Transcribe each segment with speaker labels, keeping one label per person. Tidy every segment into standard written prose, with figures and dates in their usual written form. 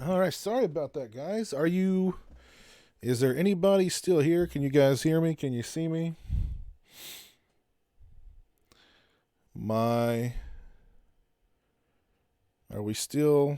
Speaker 1: All right, sorry about that, guys. Is there anybody still here? Can you guys hear me? Can you see me? Are we still?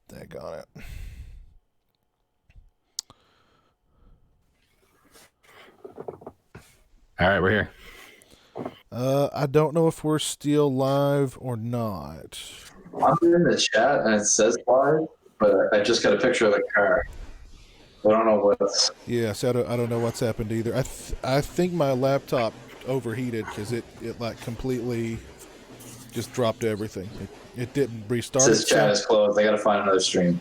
Speaker 1: Daggone it.
Speaker 2: All right, we're here.
Speaker 1: I don't know if we're still live or not.
Speaker 3: I'm in the chat and it says live, but I just got a picture of the car. I don't know what's.
Speaker 1: Yeah, so I don't know what's happened either. I think my laptop overheated because it like completely just dropped everything. It didn't restart.
Speaker 3: This chat is closed. I gotta find another stream.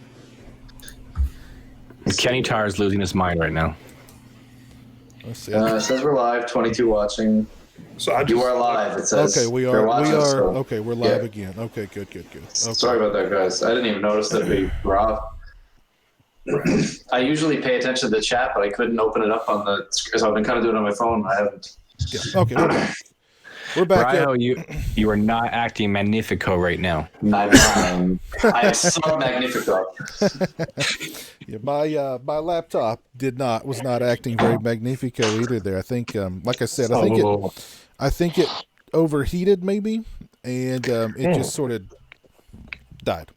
Speaker 2: Kenny Tar is losing his mind right now.
Speaker 1: Let's see.
Speaker 3: It says we're live. 22 watching.
Speaker 4: So
Speaker 3: You are live. It says.
Speaker 1: Okay, we
Speaker 3: They're
Speaker 1: are.
Speaker 3: watching, so-
Speaker 1: Okay, we're live again. Okay, good. Okay.
Speaker 3: Sorry about that, guys. I didn't even notice that we were off. I usually pay attention to the chat, but I couldn't open it up on the. So I've been kind of doing it on my phone. I haven't.
Speaker 1: Yeah. Okay, we're back.
Speaker 2: Bryo, you are not acting magnifico right now.
Speaker 3: I am so magnifico.
Speaker 1: Yeah, my laptop was not acting very magnifico either. There, I think, like I said, I think it overheated maybe, and it just sort of died.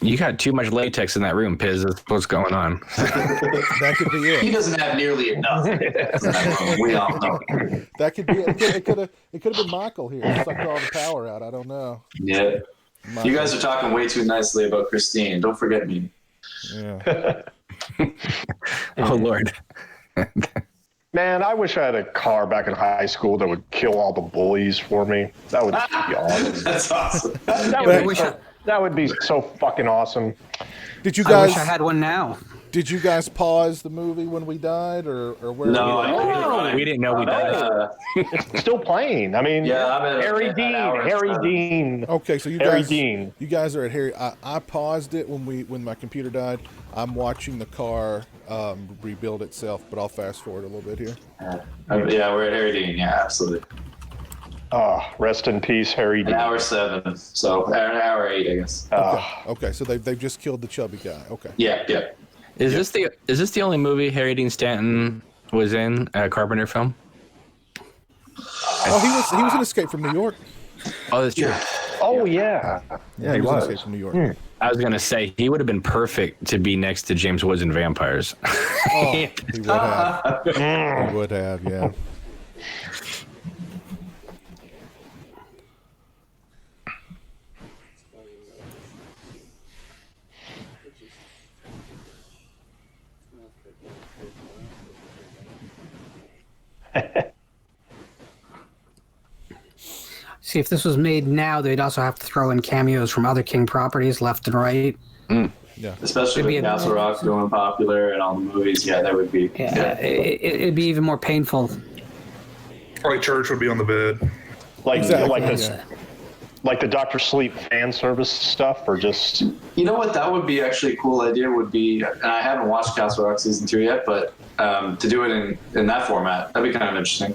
Speaker 2: You got too much latex in that room, Piz. That's what's going on.
Speaker 1: That could be it.
Speaker 3: He doesn't have nearly enough. We all know.
Speaker 1: That could be it. It could have been Michael here. He sucked all the power out. I don't know.
Speaker 3: Yeah.
Speaker 1: Michael.
Speaker 3: You guys are talking way too nicely about Christine. Don't forget me.
Speaker 1: Yeah.
Speaker 2: Oh, Lord.
Speaker 5: Man, I wish I had a car back in high school that would kill all the bullies for me. That would be awesome.
Speaker 3: That's awesome.
Speaker 5: That would be so fucking awesome.
Speaker 1: Did you
Speaker 6: I
Speaker 1: guys?
Speaker 6: wish I had one now.
Speaker 1: Did you guys pause the movie when we died, or where?
Speaker 3: No,
Speaker 2: We didn't know we died.
Speaker 5: It's still playing. I mean,
Speaker 3: Yeah, I'm at
Speaker 5: Harry
Speaker 3: an
Speaker 5: Dean.
Speaker 3: hour
Speaker 5: Harry
Speaker 3: and
Speaker 5: Dean.
Speaker 1: Okay, so you
Speaker 5: Harry
Speaker 1: guys,
Speaker 5: Dean.
Speaker 1: you guys are at Harry. I paused it when my computer died. I'm watching the car rebuild itself, but I'll fast forward a little bit here.
Speaker 3: Yeah, we're at Harry Dean. Yeah, absolutely.
Speaker 5: Rest in peace, Harry
Speaker 3: An
Speaker 5: Dean.
Speaker 3: hour 7. So an hour 8, I guess.
Speaker 1: Okay, so they've just killed the chubby guy. Okay.
Speaker 3: Yeah.
Speaker 2: Is this the only movie Harry Dean Stanton was in, a Carpenter film?
Speaker 1: Oh, he was in Escape from New York.
Speaker 2: Oh, that's true.
Speaker 5: Oh, yeah.
Speaker 1: Yeah, he was in Escape from New York.
Speaker 2: I was going to say, he would have been perfect to be next to James Woods in Vampires.
Speaker 1: Oh, he would have. He would have, yeah.
Speaker 6: See, if this was made now, they'd also have to throw in cameos from other King properties left and right.
Speaker 1: Yeah.
Speaker 3: Especially
Speaker 6: It'd be
Speaker 3: with Castle Rock going popular and all the movies. Yeah, that would be.
Speaker 6: Yeah, it'd be even more painful.
Speaker 4: Like Church would be on the bed.
Speaker 5: Like,
Speaker 1: Exactly,
Speaker 5: like the Dr. Sleep fan service stuff, or just...
Speaker 3: You know what? That would be actually a cool idea. Would be, and I haven't watched Castle Rock season 2 yet, but to do it in that format, that'd be kind of interesting.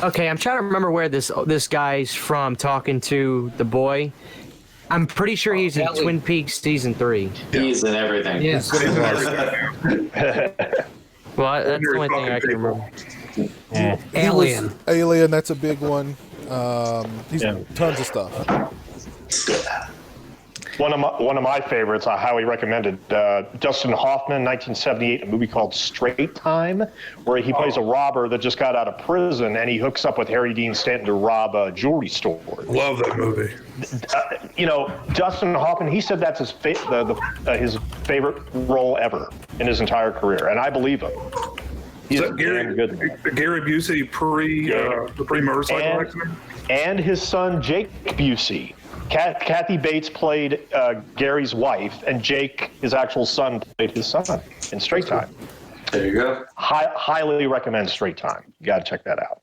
Speaker 7: Okay, I'm trying to remember where this guy's from talking to the boy. I'm pretty sure he's in Twin Peaks season 3.
Speaker 3: He's in everything.
Speaker 6: Yes.
Speaker 7: Well, that's the only thing I can remember.
Speaker 6: Alien.
Speaker 1: Alien, that's a big one. He's tons of stuff.
Speaker 5: One of my favorites, I highly recommended, Dustin Hoffman, 1978, a movie called Straight Time, where he plays a robber that just got out of prison, and he hooks up with Harry Dean Stanton to rob a jewelry store.
Speaker 4: Love that movie.
Speaker 5: Dustin Hoffman, he said that's his his favorite role ever in his entire career, and I believe him. He's
Speaker 4: Is that Gary Busey the pre-motorcycle accident?
Speaker 5: And his son Jake Busey. Kathy Bates played Gary's wife, and Jake, his actual son, played his son in Straight Time.
Speaker 3: There you go.
Speaker 5: Highly recommend Straight Time. You got to check that out.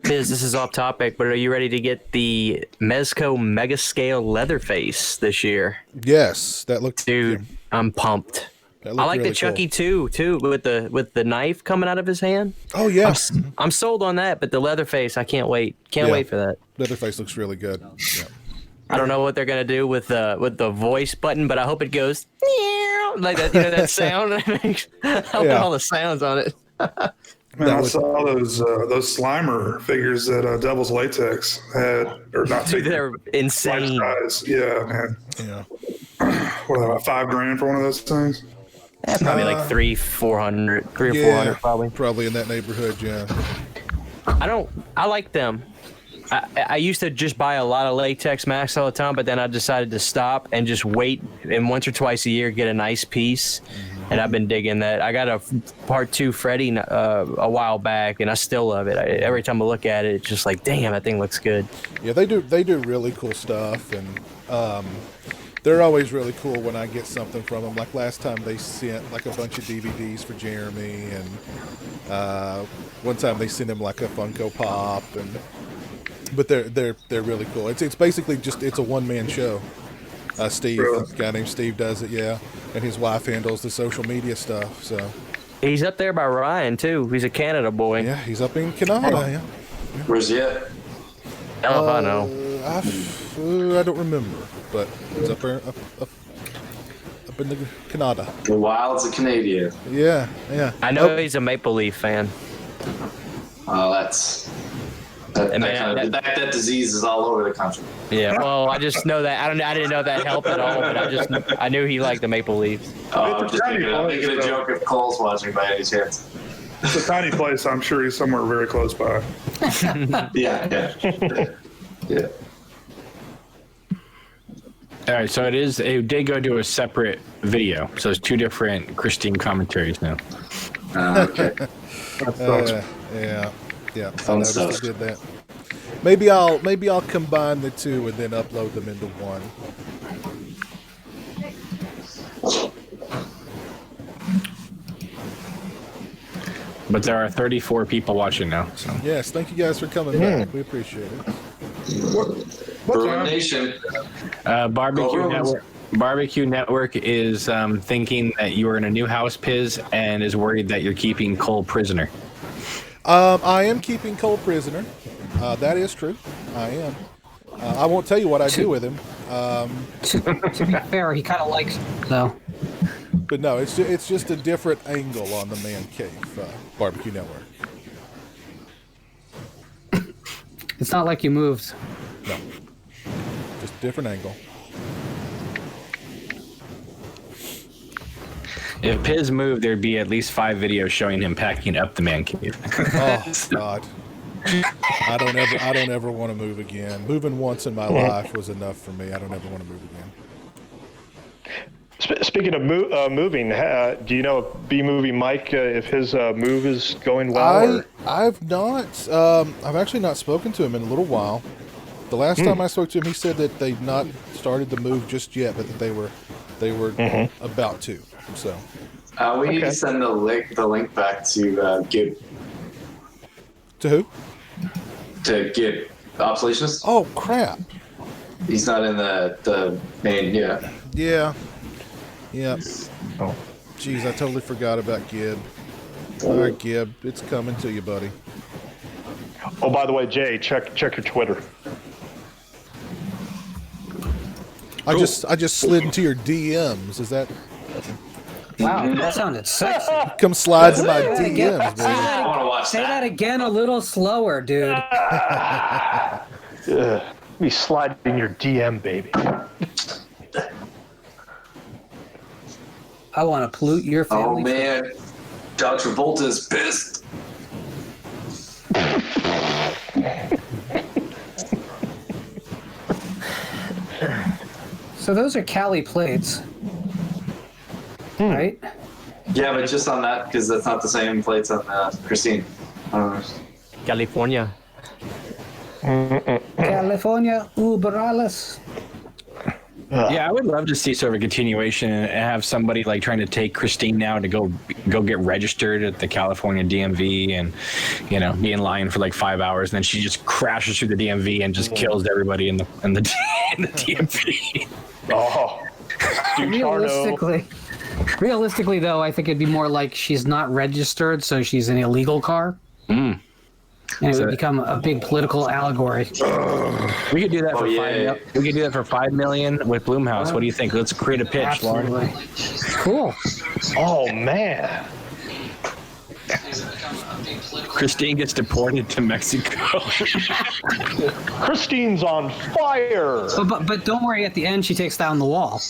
Speaker 7: Biz, this is off topic, but are you ready to get the Mezco Mega Scale Leatherface this year?
Speaker 1: Yes, that looked.
Speaker 7: Dude,
Speaker 1: yeah,
Speaker 7: I'm pumped.
Speaker 1: that
Speaker 7: I
Speaker 1: looked
Speaker 7: like
Speaker 1: really
Speaker 7: the Chucky
Speaker 1: cool.
Speaker 7: too, with the knife coming out of his hand.
Speaker 1: Oh yeah,
Speaker 7: I'm sold on that, but the Leatherface, I can't wait. Can't
Speaker 1: Yeah.
Speaker 7: wait for that.
Speaker 1: Leatherface looks really good. Yeah.
Speaker 7: I don't know what they're gonna do with the voice button, but I hope it goes like that. You know that sound? I hope all the sounds on it.
Speaker 4: Man, I saw those Slimer figures that Devil's Latex had, or not
Speaker 7: Dude,
Speaker 4: figures,
Speaker 7: they're insane.
Speaker 4: life size. Yeah, man.
Speaker 1: Yeah.
Speaker 4: What about $5,000 for one of those things?
Speaker 7: Yeah, probably like 300 or 400 probably.
Speaker 1: Probably in that neighborhood. Yeah.
Speaker 7: I like them. I used to just buy a lot of latex masks all the time, but then I decided to stop and just wait and once or twice a year get a nice piece. And I've been digging that. I got a Part 2 Freddy a while back, and I still love it. Every time I look at it, it's just like, damn, that thing looks good.
Speaker 1: Yeah, they do really cool stuff, and they're always really cool when I get something from them. Like last time they sent like a bunch of DVDs for Jeremy, and one time they sent him like a Funko Pop, but they're really cool. It's basically just it's a one-man show. Steve, a guy named Steve does it, yeah, and his wife handles the social media stuff. So
Speaker 7: He's up there by Ryan too. He's a Canada boy.
Speaker 1: yeah, he's up in Canada. Yeah.
Speaker 3: Where's he at?
Speaker 7: Hell if I know.
Speaker 1: I don't remember, but he's up there, up in the Canada.
Speaker 3: The wilds of Canada.
Speaker 1: Yeah, yeah.
Speaker 7: I know he's a Maple Leaf fan.
Speaker 3: Oh, that disease is all over the country.
Speaker 7: Yeah. Well, I just know that. I didn't know that helped at all, but I knew he liked the Maple Leafs.
Speaker 3: Oh, I'm just making a joke if Cole's watching by any chance.
Speaker 4: It's a tiny place. I'm sure he's somewhere very close by.
Speaker 3: Yeah.
Speaker 2: All right, so it did go to a separate video. So it's two different Christine commentaries now.
Speaker 3: Okay.
Speaker 1: Yeah. I
Speaker 3: Fun
Speaker 1: noticed
Speaker 3: stuff.
Speaker 1: they did that. Maybe I'll combine the two and then upload them into one.
Speaker 2: But there are 34 people watching now. So
Speaker 1: Yes, thank you guys for coming back. We appreciate it.
Speaker 3: Bruin Nation.
Speaker 2: Barbecue Network is thinking that you are in a new house, Piz, and is worried that you're keeping Cole prisoner.
Speaker 1: I am keeping Cole prisoner. That is true. I am. I won't tell you what I do with him.
Speaker 6: To be fair, he kind of likes it, though.
Speaker 1: But no, it's just a different angle on the Man Cave Barbecue Network.
Speaker 6: It's not like you moved.
Speaker 1: No, just a different angle.
Speaker 2: If Piz moved, there'd be at least 5 videos showing him packing up the man cave.
Speaker 1: Oh God, I don't ever want to move again. Moving once in my life was enough for me. I don't ever want to move again.
Speaker 5: Speaking of moving, do you know B-Movie Mike if his move is going well?
Speaker 1: I've not. I've actually not spoken to him in a little while. The last time I spoke to him, he said that they'd not started the move just yet, but that they were about to. So
Speaker 3: We need to send the link back to Gib.
Speaker 1: to who?
Speaker 3: To Gib, the obsoletionist.
Speaker 1: Oh crap!
Speaker 3: He's not in the main. Yeah.
Speaker 1: Yeah. Yeah.
Speaker 5: Oh.
Speaker 1: Jeez, I totally forgot about Gib. All right, Gib, it's coming to you, buddy.
Speaker 5: Oh, by the way, Jay, check your Twitter.
Speaker 1: I just slid into your DMs. Is that?
Speaker 6: Wow, that sounded sexy.
Speaker 1: Come slide to my
Speaker 6: Say
Speaker 1: DMs, baby.
Speaker 3: I want to watch
Speaker 6: Say
Speaker 3: that.
Speaker 6: that again a little slower, dude.
Speaker 5: Let me slide in your DM, baby.
Speaker 6: I want to pollute your
Speaker 3: Oh
Speaker 6: family.
Speaker 3: man, John Travolta is pissed.
Speaker 6: So those are Cali plates, right?
Speaker 3: Yeah, but just on that, because that's not the same plates on Christine.
Speaker 7: California.
Speaker 6: California, Uberalis.
Speaker 2: Yeah, I would love to see sort of a continuation and have somebody like trying to take Christine now to go get registered at the California DMV and, you know, be in line for like 5 hours, and then she just crashes through the DMV and just kills everybody in the DMV.
Speaker 5: Oh.
Speaker 6: Realistically, though, I think it'd be more like she's not registered, so she's an illegal car.
Speaker 2: Mm.
Speaker 6: And it would become a big political allegory.
Speaker 2: We could do that for we could do that for $5 million with Blumhouse. What do you think? Let's create a pitch,
Speaker 6: Absolutely.
Speaker 2: Lauren.
Speaker 6: Cool.
Speaker 5: Oh, man.
Speaker 2: Christine gets deported to Mexico.
Speaker 5: Christine's on fire.
Speaker 6: But don't worry, at the end, she takes down the wall.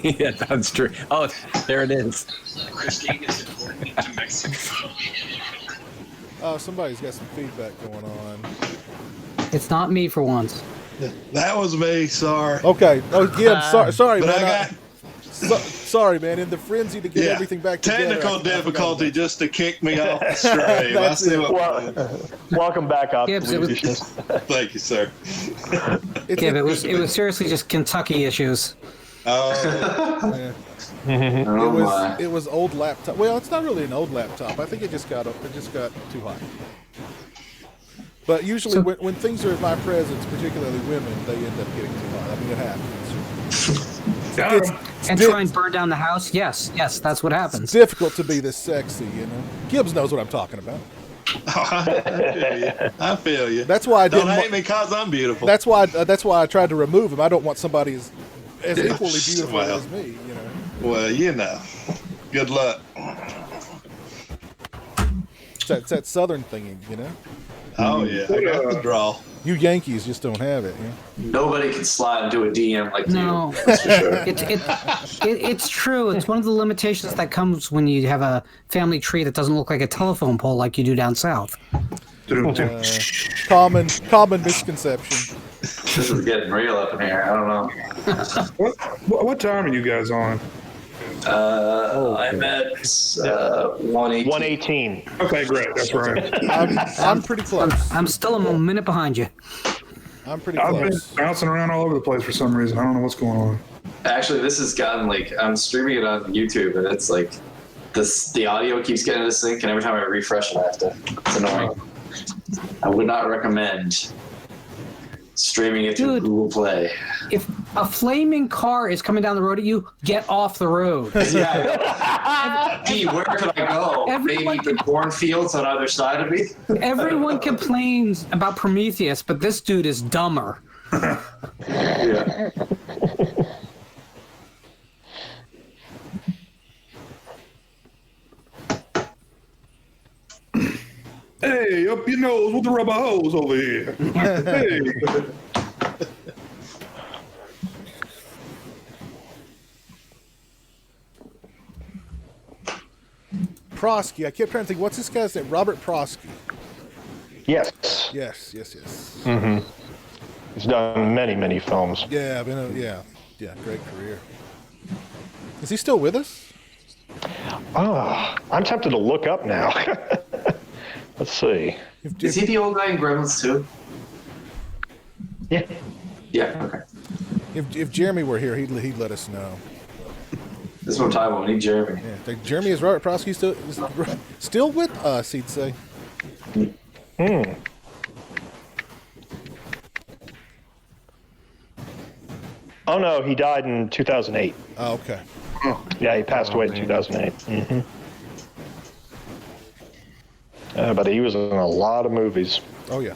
Speaker 2: Yeah, that's true. Oh, there it is.
Speaker 3: Christine gets deported to Mexico.
Speaker 1: Oh, somebody's got some feedback going on.
Speaker 6: It's not me for once.
Speaker 8: That was me. Sorry.
Speaker 1: Okay. Oh, Gibbs, sorry,
Speaker 8: But
Speaker 1: man. Sorry, man. In the frenzy to get everything back together.
Speaker 8: Technical difficulty just to kick me off the stream. I see what
Speaker 5: Welcome back,
Speaker 6: Gibbs,
Speaker 8: Thank you, sir.
Speaker 6: It was seriously just Kentucky issues.
Speaker 8: Oh,
Speaker 1: yeah. It was old laptop. Well, it's not really an old laptop. I think it just got too hot. But usually, when things are in my presence, particularly women, they end up getting too hot. I mean, it happens.
Speaker 6: And try and burn down the house? Yes, that's what happens.
Speaker 1: It's difficult to be this sexy, you know. Gibbs knows what I'm talking about.
Speaker 8: I feel you.
Speaker 1: That's why I
Speaker 8: don't
Speaker 1: didn't
Speaker 8: hate me because I'm beautiful.
Speaker 1: That's why I tried to remove him. I don't want somebody as equally beautiful as me, you know.
Speaker 8: Well, you know. Good luck.
Speaker 1: It's that southern thing, you know.
Speaker 8: Oh yeah, I got the draw.
Speaker 1: You Yankees just don't have it. Yeah?
Speaker 3: Nobody can slide into a DM like
Speaker 6: no.
Speaker 3: you. That's for sure.
Speaker 6: It's true. It's one of the limitations that comes when you have a family tree that doesn't look like a telephone pole like you do down south.
Speaker 1: Common misconception.
Speaker 3: This is getting real up in here. I don't know.
Speaker 4: What time are you guys on?
Speaker 3: I'm at 118.
Speaker 5: 118.
Speaker 4: Okay, great. That's right.
Speaker 1: I'm pretty close.
Speaker 6: I'm still a minute behind you.
Speaker 1: I'm pretty
Speaker 4: I've
Speaker 1: close.
Speaker 4: been bouncing around all over the place for some reason. I don't know what's going on.
Speaker 3: Actually, this has gotten like I'm streaming it on YouTube, and it's like the audio keeps getting into sync, and every time I refresh it, I have to. It's annoying. I would not recommend streaming it through Google Play.
Speaker 6: If a flaming car is coming down the road at you, get off the road.
Speaker 3: Yeah. Gee, where could I go? Maybe the cornfields on either side of me?
Speaker 6: Everyone complains about Prometheus, but this dude is dumber.
Speaker 3: Yeah.
Speaker 4: Hey, up your nose with the rubber hose over here. Hey.
Speaker 1: Prosky. I kept trying to think, what's this guy's name? Robert Prosky.
Speaker 5: Yes.
Speaker 1: Yes.
Speaker 5: Mm-hmm. He's done many films.
Speaker 1: Yeah, great career. Is he still with us?
Speaker 5: Oh, I'm tempted to look up now. Let's see.
Speaker 3: Is he the old guy in Gremlins too?
Speaker 5: Yeah.
Speaker 3: Yeah. Okay.
Speaker 1: If Jeremy were here, he'd let us know.
Speaker 3: This is what I'm talking about. We need Jeremy.
Speaker 1: Yeah, Jeremy is Robert Prosky still with us? He'd say.
Speaker 5: Oh no, he died in 2008.
Speaker 1: Oh, okay.
Speaker 5: Yeah, he passed away in 2008. Mm-hmm. But he was in a lot of movies.
Speaker 1: Oh yeah.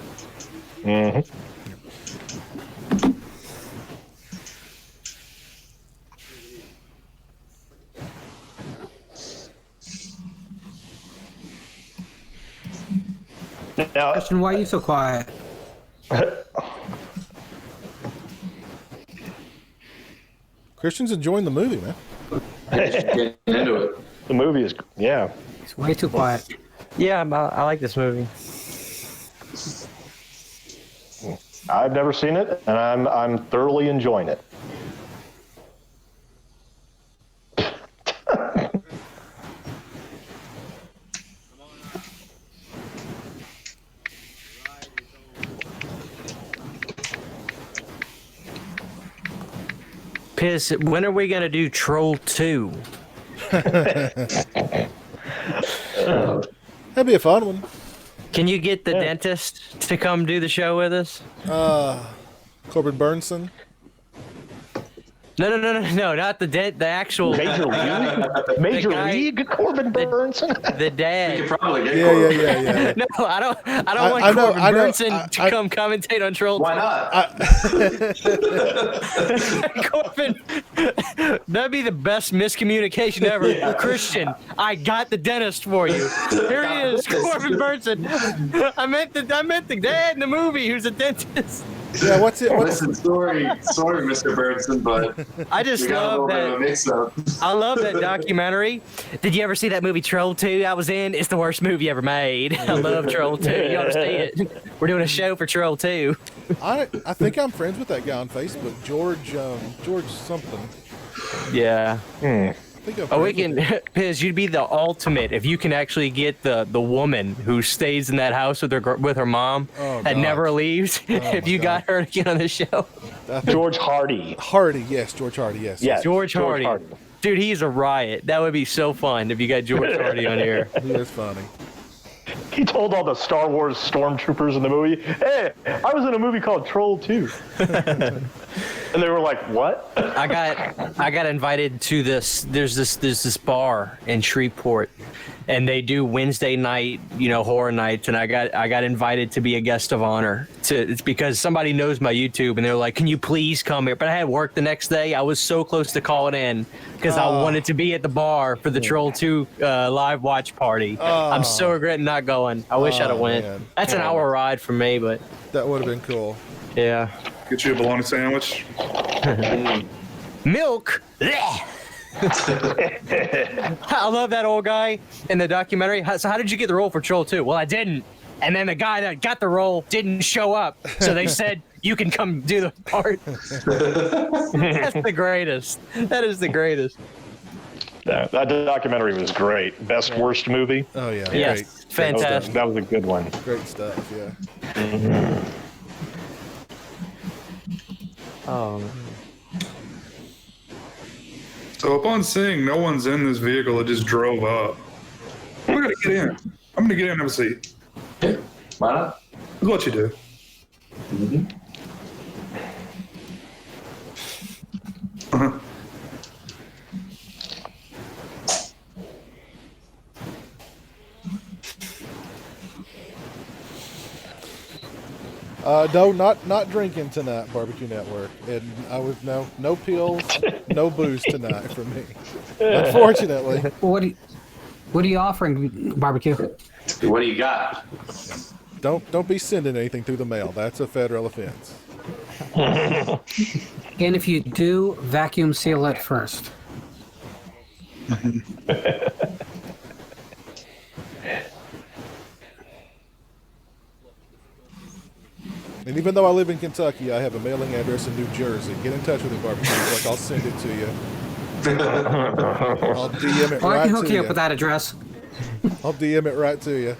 Speaker 5: Mm-hmm. Now,
Speaker 6: Christian, why are you so quiet?
Speaker 1: Christian's enjoying the movie, man.
Speaker 3: Getting into it.
Speaker 5: The movie is, yeah.
Speaker 6: It's way too quiet.
Speaker 7: Yeah, I like this movie.
Speaker 5: I've never seen it, and I'm thoroughly enjoying it.
Speaker 7: Piss, when are we going to do Troll 2?
Speaker 1: That'd be a fun one.
Speaker 7: Can you get the dentist to come do the show with us?
Speaker 1: Corbin Burnson.
Speaker 7: No, not the actual
Speaker 5: Major League Corbin Burnson.
Speaker 7: The dad.
Speaker 3: You could probably get
Speaker 1: Yeah.
Speaker 7: No, I don't want
Speaker 1: I know,
Speaker 7: Corbin
Speaker 1: I know,
Speaker 7: Burnson to come commentate on Troll 2.
Speaker 3: Why not?
Speaker 7: Corbin, that'd be the best miscommunication ever.
Speaker 3: Yeah.
Speaker 7: Christian, I got the dentist for you. Here he is, Corbin Burnson. I meant the dad in the movie who's a dentist.
Speaker 1: Yeah, what's it?
Speaker 3: Listen, sorry, Mr. Burnson, but
Speaker 7: I just
Speaker 3: we got a
Speaker 7: love
Speaker 3: little bit of a
Speaker 7: that.
Speaker 3: mix-up.
Speaker 7: I love that documentary. Did you ever see that movie Troll 2 I was in? It's the worst movie ever made. I love Troll 2. You ought to see it. We're doing a show for Troll 2.
Speaker 1: I think I'm friends with that guy on Facebook, George something.
Speaker 7: Yeah.
Speaker 1: I think I'm
Speaker 7: Oh, we
Speaker 1: friends
Speaker 7: can,
Speaker 1: with him.
Speaker 7: Piz, you'd be the ultimate if you can actually get the woman who stays in that house with her mom
Speaker 1: Oh,
Speaker 7: that
Speaker 1: God.
Speaker 7: never leaves. If
Speaker 1: my
Speaker 7: you got her to get on the show,
Speaker 5: George Hardy.
Speaker 1: Hardy, yes, George Hardy, yes.
Speaker 5: Yes.
Speaker 7: George Hardy. Dude, he's a riot. That would be so fun if you got George Hardy on here.
Speaker 1: He is funny.
Speaker 5: He told all the Star Wars stormtroopers in the movie, "Hey, I was in a movie called Troll 2." And they were like, "What?"
Speaker 7: I got invited to this. There's this bar in Shreveport, and they do Wednesday night, horror nights, and I got invited to be a guest of honor. It's because somebody knows my YouTube, and they're like, "Can you please come here?" But I had work the next day. I was so close to calling in because I wanted to be at the bar for the Troll 2 live watch party. I'm so regretting not going. I wish I'd have went.
Speaker 1: Man.
Speaker 7: That's an hour ride for me, but
Speaker 1: That would have been cool.
Speaker 7: yeah.
Speaker 4: Get you a bologna sandwich.
Speaker 7: Milk. Blech. I love that old guy in the documentary. So how did you get the role for Troll 2? Well, I didn't. And then the guy that got the role didn't show up. So they said, you can come do the part. That's the greatest. That is the greatest.
Speaker 5: That documentary was great. Best worst movie.
Speaker 1: Oh yeah,
Speaker 7: Yes. Fantastic.
Speaker 5: That was a good one.
Speaker 1: great stuff. Yeah.
Speaker 7: Oh.
Speaker 4: So upon seeing no one's in this vehicle, it just drove up. We're gonna get in. I'm gonna get in and have a seat.
Speaker 3: Yeah, why not?
Speaker 4: That's what you do.
Speaker 1: No, not drinking tonight, Barbecue Network, and I was no pills, no booze tonight for me. Unfortunately,
Speaker 6: What are you offering, Barbecue?
Speaker 3: What do you got?
Speaker 1: don't be sending anything through the mail. That's a federal offense.
Speaker 6: And if you do, vacuum seal it first.
Speaker 1: And even though I live in Kentucky, I have a mailing address in New Jersey. Get in touch with me, Barbecue Network. I'll send it to you. I'll DM it
Speaker 6: Or I
Speaker 1: right
Speaker 6: can hook
Speaker 1: to
Speaker 6: you up with that address.
Speaker 1: I'll DM it right to you.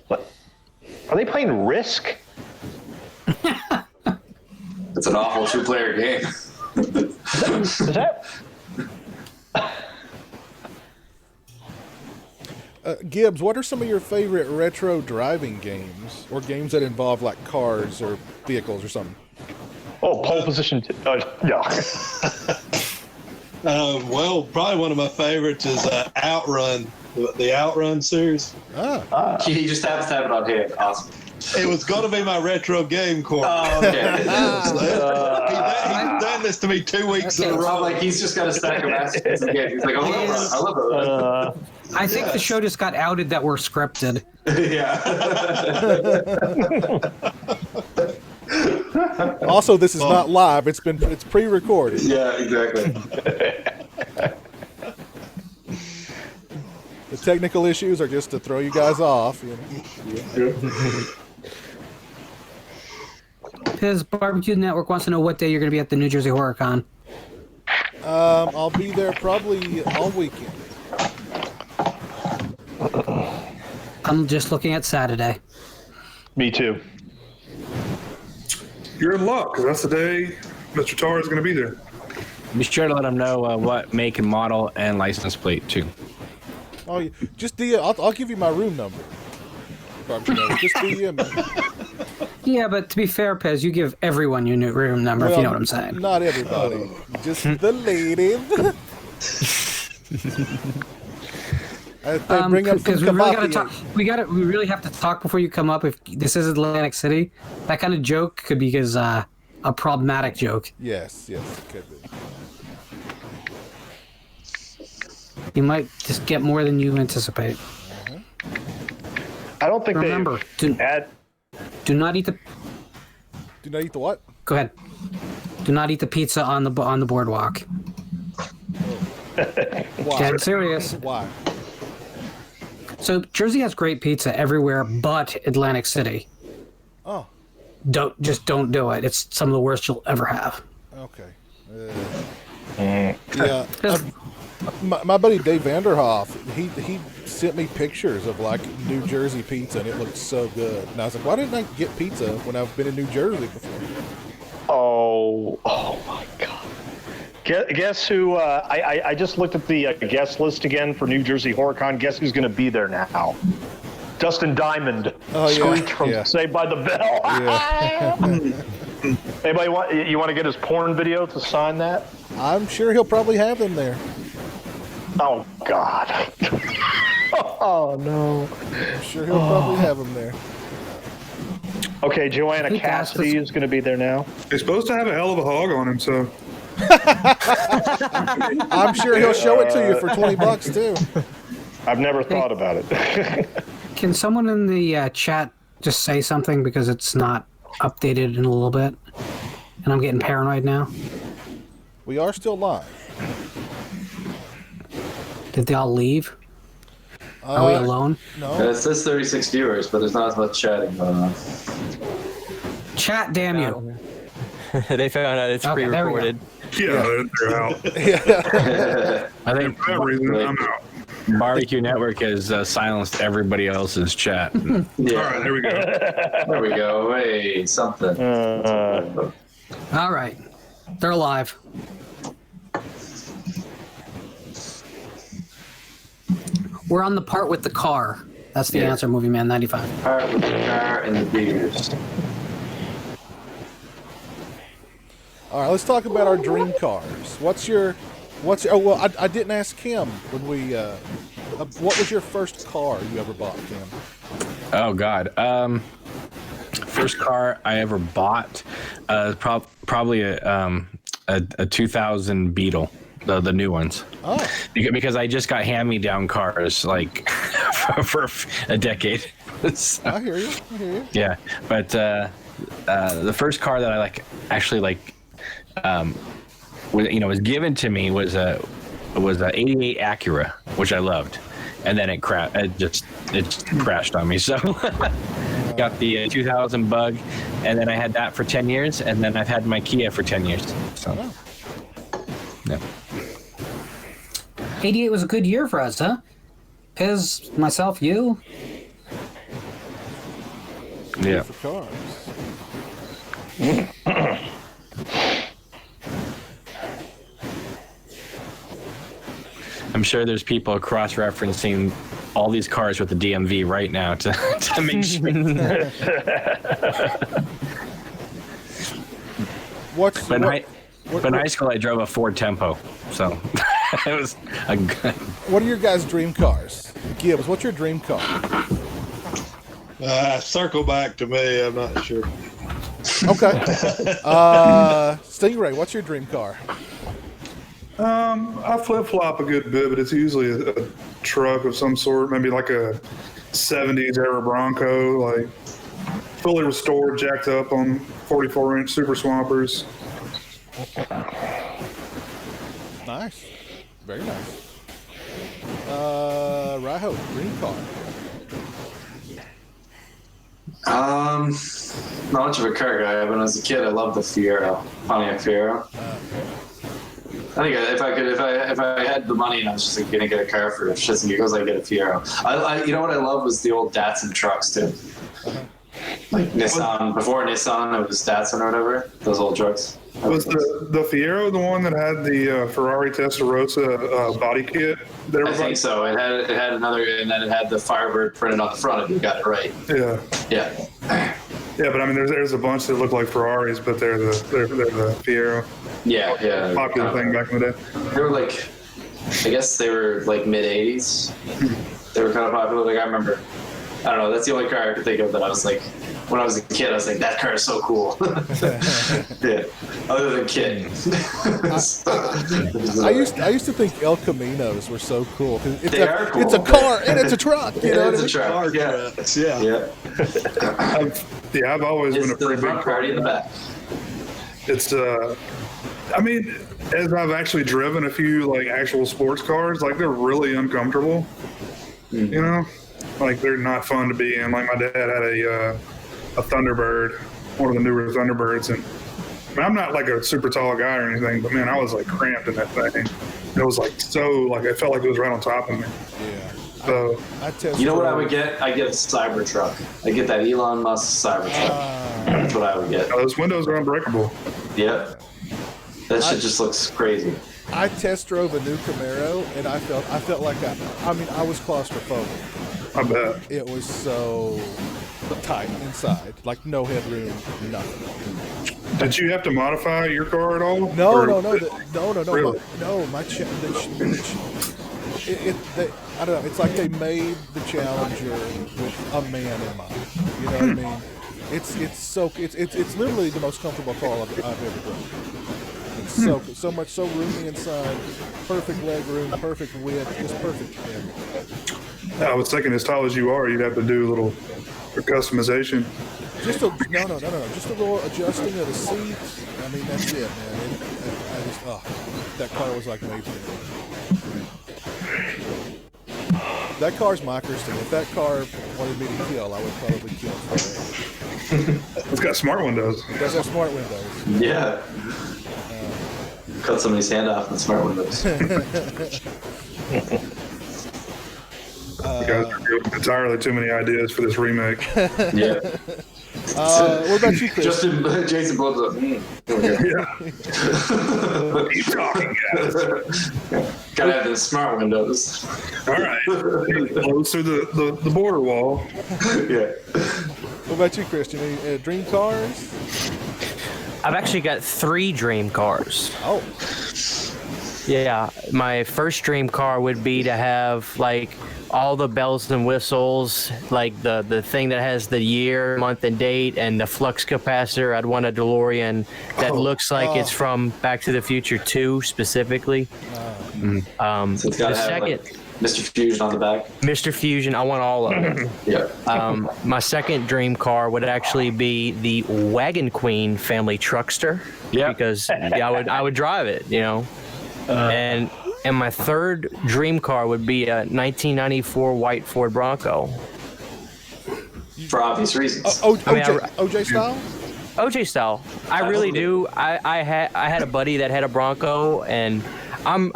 Speaker 5: What? Are they playing Risk?
Speaker 3: It's an awful two-player game.
Speaker 5: Is that?
Speaker 1: Gibbs, what are some of your favorite retro driving games, or games that involve like cars or vehicles or something?
Speaker 5: Oh, pole position. Yeah.
Speaker 8: Well, probably one of my favorites is Outrun, the Outrun series.
Speaker 1: Ah,
Speaker 3: He just happens to have it on hand. Awesome.
Speaker 8: It was going to be my retro game corner.
Speaker 3: Oh, okay.
Speaker 8: He's done this to me 2 weeks in a row.
Speaker 3: Like he's just got a stack of assets again. He's like, I love those.
Speaker 6: I think the show just got outed that we're scripted.
Speaker 3: Yeah.
Speaker 1: Also, this is not live. It's pre-recorded.
Speaker 3: Yeah, exactly.
Speaker 1: The technical issues are just to throw you guys off.
Speaker 6: His Barbecue Network wants to know what day you're going to be at the New Jersey Horror Con.
Speaker 1: I'll be there probably all weekend.
Speaker 6: I'm just looking at Saturday.
Speaker 5: Me too.
Speaker 4: You're in luck, because that's the day Mr. Tar is going to be there.
Speaker 2: Be sure to let them know what make and model and license plate too.
Speaker 1: Oh, yeah. Just I'll give you my room number. Just DM me.
Speaker 6: Yeah, but to be fair, Pez, you give everyone your new room number, if you know what I'm saying.
Speaker 1: Not everybody. Just the ladies. Bring up some
Speaker 6: we really have to talk before you come up. If this is Atlantic City, that kind of joke could be a problematic joke.
Speaker 1: Yes, it could be.
Speaker 6: You might just get more than you anticipate.
Speaker 5: I don't think
Speaker 6: Remember, do not eat the.
Speaker 1: Do not eat the what?
Speaker 6: Go ahead. Do not eat the pizza on the boardwalk.
Speaker 1: Why?
Speaker 6: Dead serious.
Speaker 1: Why?
Speaker 6: So Jersey has great pizza everywhere but Atlantic City.
Speaker 1: Oh.
Speaker 6: Don't do it. It's some of the worst you'll ever have.
Speaker 1: Okay. Yeah. My buddy Dave Vanderhoff, he sent me pictures of like New Jersey pizza, and it looked so good. And I was like, why didn't I get pizza when I've been in New Jersey before?
Speaker 5: Oh my God. Guess who? I just looked at the guest list again for New Jersey HorrorCon. Guess who's going to be there now? Dustin Diamond, Screech from Saved by the Bell.
Speaker 1: Yeah.
Speaker 5: Anybody want to get his porn video to sign that?
Speaker 1: I'm sure he'll probably have them there.
Speaker 5: Oh God. Oh no.
Speaker 1: I'm sure he'll probably have them there.
Speaker 5: Okay, Joanna Cassidy is going to be there now.
Speaker 4: He's supposed to have a hell of a hog on him, so.
Speaker 1: I'm sure he'll show it to you for $20 too.
Speaker 5: I've never thought about it.
Speaker 6: Can someone in the chat just say something, because it's not updated in a little bit, and I'm getting paranoid now.
Speaker 1: We are still live.
Speaker 6: Did they all leave? Are we alone?
Speaker 1: No.
Speaker 3: It says 36 viewers, but there's not as much chatting going on.
Speaker 6: Chat, damn you.
Speaker 7: They found out it's pre-recorded.
Speaker 4: Yeah, they're out.
Speaker 2: I think
Speaker 4: For that reason, I'm out.
Speaker 2: Barbecue Network has silenced everybody else's chat.
Speaker 3: Yeah.
Speaker 4: All right, there we go.
Speaker 3: There we go. Hey, something.
Speaker 6: All right. They're alive. We're on the part with the car. That's the answer, Movie Man 95.
Speaker 3: Part with the car and the beers.
Speaker 1: All right, let's talk about our dream cars. Oh, well, I didn't ask Kim when we, what was your first car you ever bought, Kim?
Speaker 2: Oh God. First car I ever bought, probably a 2000 Beetle, the new ones. Oh. Because I just got hand-me-down cars like for a decade. So,
Speaker 1: I hear you.
Speaker 2: Yeah, but the first car that I was given to me was a '88 Acura, which I loved, and then it just crashed on me. So got the 2000 Bug, and then I had that for 10 years, and then I've had my Kia for 10 years. So yeah.
Speaker 6: 88 was a good year for us, huh? Piz, myself, you.
Speaker 2: Yeah.
Speaker 1: For cars.
Speaker 2: I'm sure there's people cross-referencing all these cars with the DMV right now to make sure. But in high school, I drove a Ford Tempo, so it was a good.
Speaker 1: What are your guys' dream cars? Gibbs, what's your dream car?
Speaker 8: Circle back to me. I'm not sure.
Speaker 1: Okay. Stingray, what's your dream car?
Speaker 4: I flip flop a good bit, but it's usually a truck of some sort, maybe like a 70s era Bronco, like fully restored, jacked up on 44-inch Super Swampers.
Speaker 1: Nice. Very nice. Raiho, dream car.
Speaker 3: Not much of a car guy, but when I was a kid, I loved the Fiero, Pontiac Fiero. I think if I had the money and I was just like, gonna get a car for shits and giggles, I'd get a Fiero. You know what I love was the old Datsun trucks too. Like Nissan, before Nissan, it was Datsun or whatever. Those old trucks.
Speaker 4: Was the Fiero the one that had the Ferrari Testarossa body kit?
Speaker 3: I think so. It had another, and then it had the Firebird printed on the front. If you got it right.
Speaker 4: Yeah.
Speaker 3: Yeah.
Speaker 4: Yeah, but I mean, there's a bunch that look like Ferraris, but they're the Fiero.
Speaker 3: Yeah, yeah.
Speaker 4: Popular thing back in the day.
Speaker 3: They were like, I guess they were like mid '80s. They were kind of popular. Like I remember, I don't know. That's the only car I could think of that I was like, when I was a kid, I was like, that car is so cool. Yeah. Other than kid.
Speaker 1: I used to think El Caminos were so cool.
Speaker 3: They are cool.
Speaker 1: It's a car and it's a truck. You know
Speaker 3: It's
Speaker 1: what
Speaker 3: a
Speaker 1: I mean?
Speaker 3: truck. Yeah.
Speaker 8: Yeah.
Speaker 3: Yeah.
Speaker 4: I've always been a pretty
Speaker 3: the
Speaker 4: big
Speaker 3: front party in the back.
Speaker 4: It's I mean, as I've actually driven a few like actual sports cars, like they're really uncomfortable. You know, like they're not fun to be in. Like my dad had a Thunderbird, one of the newer Thunderbirds, and I mean, I'm not like a super tall guy or anything, but man, I was like cramped in that thing. It was like so like I felt like it was right on top of me.
Speaker 1: Yeah.
Speaker 4: So
Speaker 3: You know what I would get? I get a Cybertruck. I get that Elon Musk Cybertruck. That's what I would get.
Speaker 4: those windows are unbreakable.
Speaker 3: Yep. That shit just looks crazy.
Speaker 1: I test drove a new Camaro, and I felt like I was claustrophobic.
Speaker 4: I bet.
Speaker 1: It was so tight inside, like no headroom, nothing.
Speaker 4: Did you have to modify your car at all?
Speaker 1: No.
Speaker 4: Really?
Speaker 1: I don't know. It's like they made the Challenger with a man in mind. You know what I mean? It's literally the most comfortable car I've ever driven. It's so roomy inside, perfect leg room, perfect width, just perfect.
Speaker 4: I was thinking, as tall as you are, you'd have to do a little customization.
Speaker 1: Just a little adjusting of the seats. I mean, that's it, man. That car was like made for me. That car's my Christine. If that car wanted me to kill, I would probably kill it.
Speaker 4: It's got smart windows.
Speaker 1: It does have smart windows.
Speaker 3: Yeah. Cut somebody's hand off with smart windows.
Speaker 4: You guys are giving entirely too many ideas for this remake.
Speaker 3: Yeah.
Speaker 1: What about you, Chris?
Speaker 3: Jason blows up.
Speaker 4: Yeah. Keep talking, guys.
Speaker 3: Gotta have the smart windows.
Speaker 4: All right. Close through the border wall.
Speaker 3: Yeah.
Speaker 1: What about you, Christian? Any dream cars?
Speaker 7: I've actually got 3 dream cars.
Speaker 1: Oh.
Speaker 7: Yeah, my first dream car would be to have like all the bells and whistles, like the thing that has the year, month, and date, and the flux capacitor. I'd want a DeLorean that looks like it's from Back to the Future 2 specifically.
Speaker 3: So it's gotta have like Mr. Fusion on the back.
Speaker 7: Mr. Fusion, I want all of them.
Speaker 3: Yeah.
Speaker 7: My second dream car would actually be the Wagon Queen family truckster. Yeah. Because I would drive it, you know. And my third dream car would be a 1994 white Ford Bronco.
Speaker 3: For obvious reasons.
Speaker 1: OJ style?
Speaker 7: OJ style. I really do. I had a buddy that had a Bronco, and I'm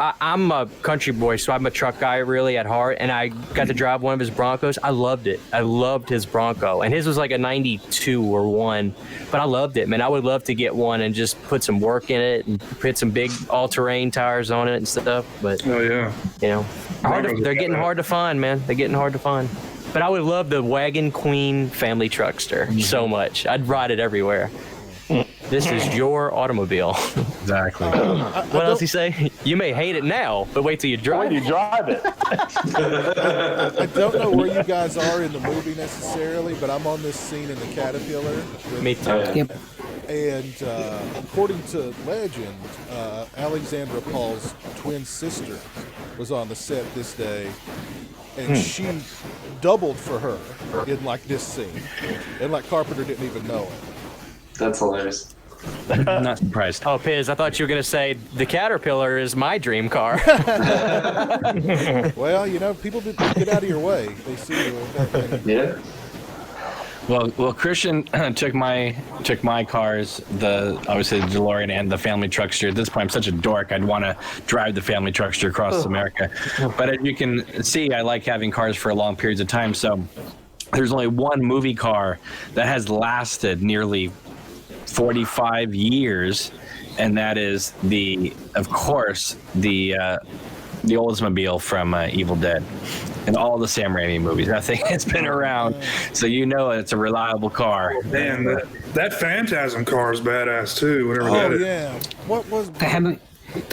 Speaker 7: a country boy, so I'm a truck guy really at heart, and I got to drive one of his Broncos. I loved it. I loved his Bronco, and his was like a 92 or 1, but I loved it, man. I would love to get one and just put some work in it and put some big all-terrain tires on it and stuff, but
Speaker 4: Oh, yeah.
Speaker 7: you know, they're getting hard to find, man. They're getting hard to find. But I would love the Wagon Queen family truckster so much. I'd ride it everywhere. This is your automobile.
Speaker 2: Exactly.
Speaker 7: What else he say? You may hate it now, but wait till you drive.
Speaker 5: When you drive it.
Speaker 1: I don't know where you guys are in the movie necessarily, but I'm on this scene in the Caterpillar.
Speaker 7: Me too.
Speaker 6: Yep.
Speaker 1: And according to legend, Alexandra Paul's twin sister was on the set this day, and she doubled for her in like this scene, and like Carpenter didn't even know it.
Speaker 3: That's hilarious.
Speaker 2: I'm not surprised.
Speaker 7: Oh, Piz, I thought you were going to say the Caterpillar is my dream car.
Speaker 1: Well, you know, people did get out of your way. They see you.
Speaker 3: Yeah.
Speaker 2: Well, Christian took my cars, obviously the DeLorean and the family truckster. At this point, I'm such a dork. I'd want to drive the family truckster across America. But as you can see, I like having cars for long periods of time. So there's only one movie car that has lasted nearly 45 years, and that is of course, the Oldsmobile from Evil Dead and all the Sam Raimi movies. I think it's been around, so you know it's a reliable car.
Speaker 4: Man, that Phantasm car is badass too. Whatever that is.
Speaker 1: Yeah. What was
Speaker 6: The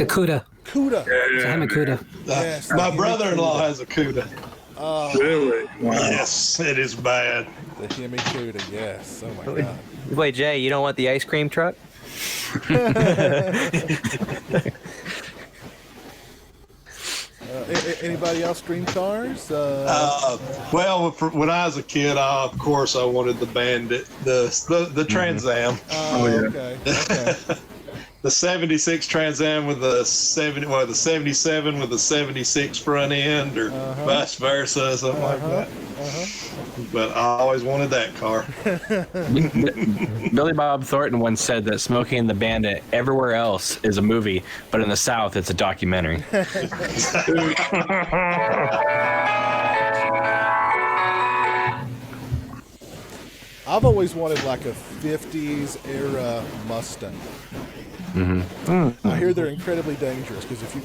Speaker 6: CUDA.
Speaker 1: CUDA?
Speaker 6: It's a Hemi CUDA.
Speaker 1: Yes.
Speaker 8: My brother-in-law has a CUDA.
Speaker 4: Really? Wow.
Speaker 8: Yes, it is bad.
Speaker 1: The Hemi CUDA, yes. Oh my God.
Speaker 7: Wait, Jay, you don't want the ice cream truck?
Speaker 1: Anybody else dream cars?
Speaker 8: Well, when I was a kid, of course, I wanted the Bandit, the Trans Am.
Speaker 1: Okay.
Speaker 8: The 76 Trans Am with the 77 with the 76 front end, or vice versa, something like that. But I always wanted that car.
Speaker 2: Billy Bob Thornton once said that Smokey and the Bandit everywhere else is a movie, but in the South it's a documentary.
Speaker 1: I've always wanted like a 50s era Mustang. I hear they're incredibly dangerous because if you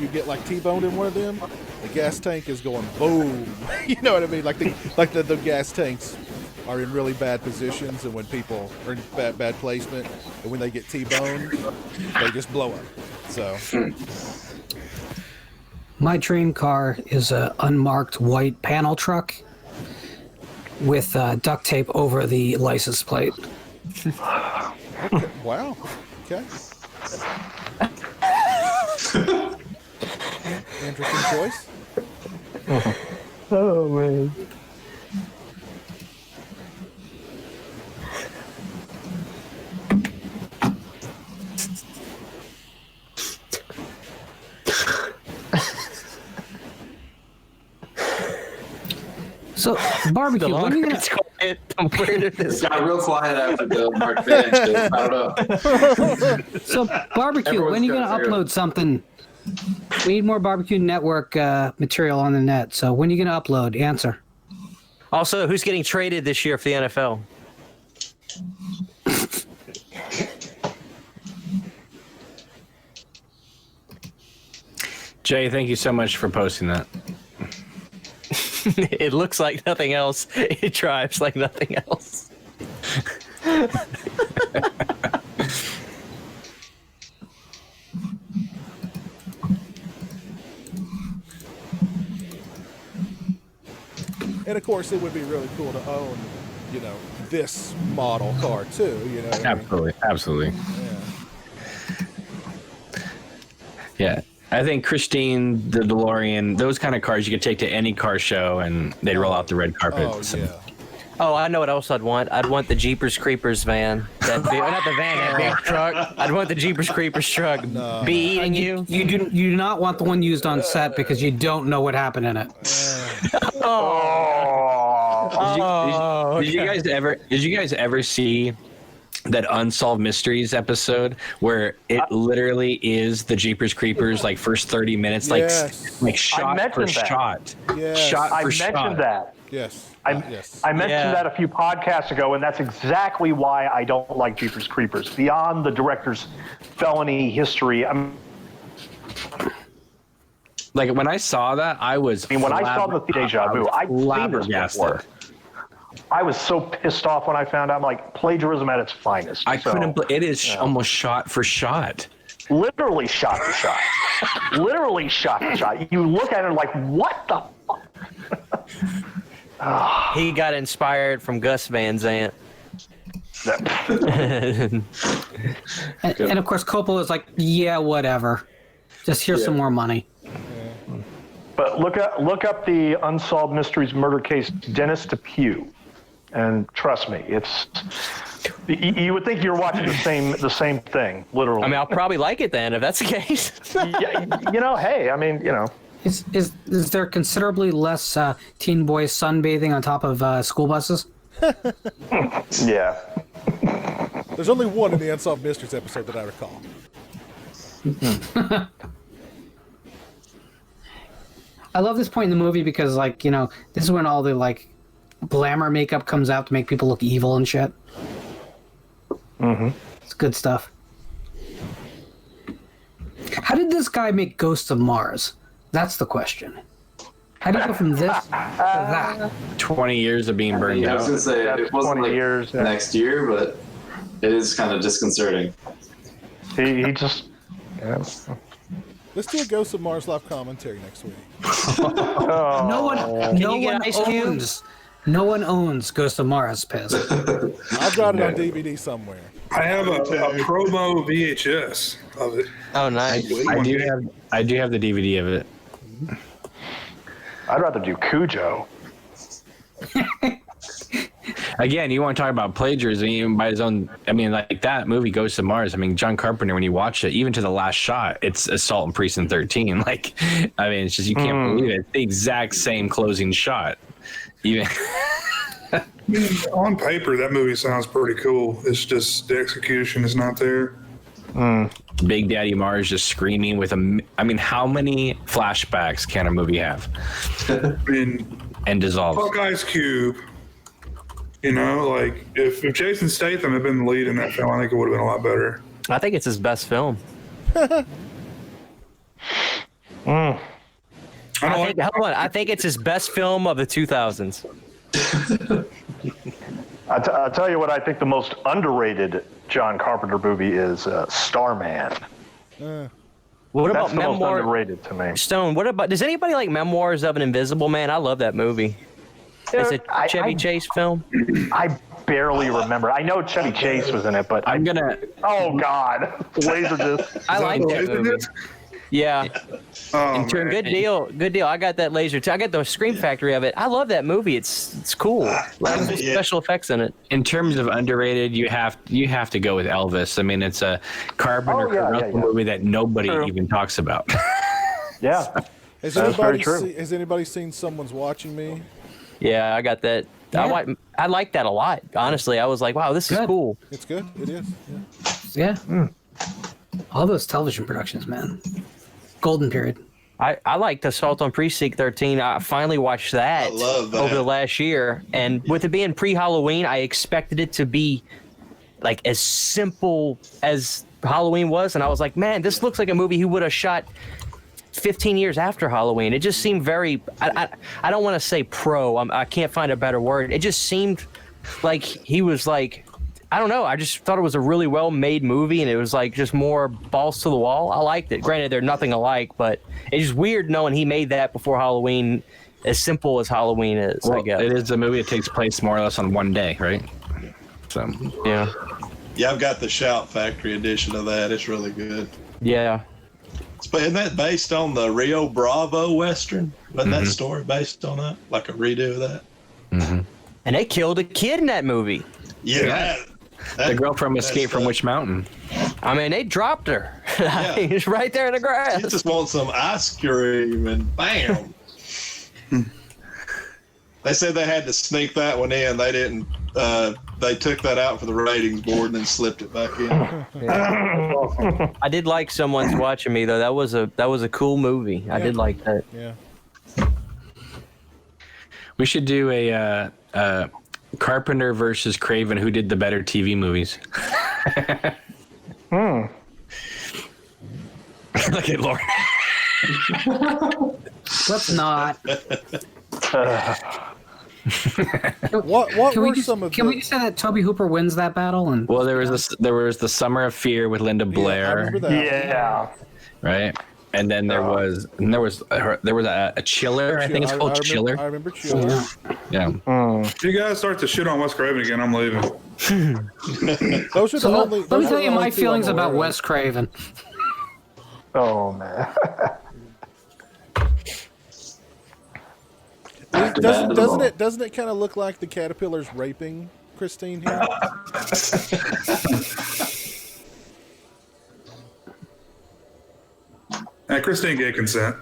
Speaker 1: get like T-boned in one of them, the gas tank is going boom. You know what I mean? Like the gas tanks are in really bad positions, and when people are in bad placement, and when they get T-boned, they just blow up. So
Speaker 6: My dream car is a unmarked white panel truck with duct tape over the license plate.
Speaker 1: wow. Okay. Interesting choice.
Speaker 7: Oh, man.
Speaker 6: So, barbecue, when are you gonna...
Speaker 3: It's got real quiet after the Mark Van shit. I don't know.
Speaker 6: So, barbecue, when are you gonna upload something? We need more Barbecue Network material on the net. So, when are you gonna upload? Answer.
Speaker 7: Also, who's getting traded this year for the NFL?
Speaker 2: Jay, thank you so much for posting that.
Speaker 7: It looks like nothing else. It drives like nothing else.
Speaker 1: And of course, it would be really cool to own, you know, this model car too. You know. What
Speaker 2: Absolutely, absolutely.
Speaker 1: I mean?
Speaker 2: Yeah. I think Christine, the DeLorean, those kind of cars you could take to any car show and they'd roll out the red carpet.
Speaker 1: Oh
Speaker 2: So-
Speaker 1: yeah.
Speaker 7: Oh, I know what else I'd want. I'd want the Jeepers Creepers van. Not the van, that big truck. I'd want the Jeepers Creepers truck. Be eating you.
Speaker 6: You do not want the one used on set because you don't know what happened in it.
Speaker 2: Did you guys ever see that Unsolved Mysteries episode where it literally is the Jeepers Creepers, like first 30 minutes, like
Speaker 1: Yes.
Speaker 2: like shot for
Speaker 5: mentioned that.
Speaker 2: shot,
Speaker 1: Yes.
Speaker 2: shot
Speaker 5: I
Speaker 2: for
Speaker 5: mentioned
Speaker 2: shot.
Speaker 5: that.
Speaker 1: Yes. Yes.
Speaker 5: I mentioned
Speaker 7: Yeah.
Speaker 5: that a few podcasts ago, and that's exactly why I don't like Jeepers Creepers. Beyond the director's felony history,
Speaker 2: Like when I saw that, I was.
Speaker 5: when I saw the deja vu, I'd seen this
Speaker 2: flabbergasted.
Speaker 5: before. I was so pissed off when I found out. I'm like, plagiarism at its finest.
Speaker 2: I couldn't. It is almost shot for shot.
Speaker 5: Literally shot for shot. Literally shot for shot. You look at it like, what the fuck?
Speaker 7: He got inspired from Gus Van Sant.
Speaker 6: And of course, Coppola is like, yeah, whatever. Just here's some more money.
Speaker 5: But look up the Unsolved Mysteries murder case, Dennis DePue, and trust me, it's. You would think you're watching the same thing, literally.
Speaker 7: I mean, I'll probably like it then if that's the case.
Speaker 5: Yeah, hey, I mean,
Speaker 6: Is there considerably less teen boys sunbathing on top of school buses?
Speaker 5: Yeah.
Speaker 1: There's only one in the Unsolved Mysteries episode that I recall.
Speaker 6: I love this point in the movie because, like, this is when all the, like, glamour makeup comes out to make people look evil and shit.
Speaker 5: Mm-hmm.
Speaker 6: It's good stuff. How did this guy make Ghosts of Mars? That's the question. How do you go from this to that?
Speaker 2: 20 years of being burned
Speaker 3: I
Speaker 2: out.
Speaker 3: was going to say, it wasn't
Speaker 5: 20
Speaker 3: like
Speaker 5: years,
Speaker 3: next year, but it is kind of disconcerting.
Speaker 5: He just. Yeah.
Speaker 1: Let's do a Ghost of Mars live commentary next week.
Speaker 6: No one owns Ghost of Mars, Piz.
Speaker 1: I've got it on DVD somewhere.
Speaker 4: I have a promo VHS of it.
Speaker 7: Oh, nice.
Speaker 2: I do have the DVD of it.
Speaker 5: I'd rather do Cujo.
Speaker 2: Again, you want to talk about plagiarism, even by his own. I mean, like that movie Ghosts of Mars. I mean, John Carpenter, when you watch it, even to the last shot, it's Assault on Precinct 13. Like, I mean, it's just you can't believe it. It's the exact same closing shot. Even
Speaker 4: On paper, that movie sounds pretty cool. It's just the execution is not there.
Speaker 2: Big Daddy Mars just screaming with a. I mean, how many flashbacks can a movie have? And dissolve.
Speaker 4: Fuck Ice Cube. Like if Jason Statham had been the lead in that film, I think it would have been a lot better.
Speaker 7: I think it's his best film. I think it's his best film of the 2000s.
Speaker 5: I'll tell you what I think the most underrated John Carpenter movie is Starman.
Speaker 7: What
Speaker 5: That's
Speaker 7: about
Speaker 5: the most
Speaker 7: Memoir?
Speaker 5: underrated to me.
Speaker 7: Stone, what about? Does anybody like Memoirs of an Invisible Man? I love that movie. It's a Chevy Chase film.
Speaker 5: I barely remember. I know Chevy Chase was in it, but
Speaker 2: I'm gonna.
Speaker 5: Oh God, Laserdisc.
Speaker 7: I like that movie. Yeah. Good deal. I got that laser too. I got the Scream Factory of it. I love that movie. It's cool. Special effects in it.
Speaker 2: In terms of underrated, you have to go with Elvis. I mean, it's a Carpenter movie that nobody even talks about.
Speaker 5: Yeah.
Speaker 1: Has anybody seen Someone's Watching Me?
Speaker 7: Yeah, I got that.
Speaker 6: Yeah.
Speaker 7: I like that a lot. Honestly, I was like, wow, this is cool.
Speaker 1: It's good. It is.
Speaker 6: Yeah. All those television productions, man. Golden period.
Speaker 7: I liked Assault on Precinct 13. I finally watched that,
Speaker 8: I love that
Speaker 7: over the last year. And with it being pre-Halloween, I expected it to be like as simple as Halloween was. And I was like, man, this looks like a movie he would have shot 15 years after Halloween. It just seemed very, I don't want to say pro. I can't find a better word. It just seemed like he was like, I don't know. I just thought it was a really well-made movie, and it was like just more balls to the wall. I liked it. Granted, they're nothing alike, but it's just weird knowing he made that before Halloween, as simple as Halloween is,
Speaker 2: Well,
Speaker 7: I guess.
Speaker 2: it is a movie that takes place more or less on one day, right? So
Speaker 7: Yeah.
Speaker 8: Yeah, I've got the Shout Factory edition of that. It's really good.
Speaker 7: Yeah.
Speaker 8: Isn't that based on the Rio Bravo Western? Wasn't that story based on that? Like a redo of that?
Speaker 2: Mm-hmm.
Speaker 7: And they killed a kid in that movie.
Speaker 8: Yeah.
Speaker 2: The girl from Escape from Witch Mountain.
Speaker 7: I mean, they dropped her.
Speaker 8: Yeah.
Speaker 7: He's right there in the grass.
Speaker 8: You just want some ice cream and bam. They said they had to sneak that one in. They didn't. They took that out for the ratings board and then slipped it back in.
Speaker 7: I did like Someone's Watching Me, though. That was a cool movie. I did like that.
Speaker 1: Yeah.
Speaker 2: We should do a Carpenter versus Craven. Who did the better TV movies? Look at Lauren.
Speaker 6: Let's not.
Speaker 1: What were some of
Speaker 6: Can we just say that Toby Hooper wins that battle? And
Speaker 2: Well, there was the Summer of Fear with Linda Blair.
Speaker 1: I remember that.
Speaker 5: Yeah.
Speaker 2: Right. And then there was a Chiller. I think it's called Chiller.
Speaker 1: I remember Chiller.
Speaker 2: Yeah.
Speaker 4: If you guys start to shit on Wes Craven again, I'm leaving.
Speaker 1: Those are the only.
Speaker 6: Let me tell you my
Speaker 1: two
Speaker 6: feelings
Speaker 1: I'm aware
Speaker 6: about
Speaker 1: of.
Speaker 6: Wes Craven.
Speaker 5: Oh man.
Speaker 1: Doesn't it kind of look like the caterpillar's raping Christine here?
Speaker 4: Christine gave consent.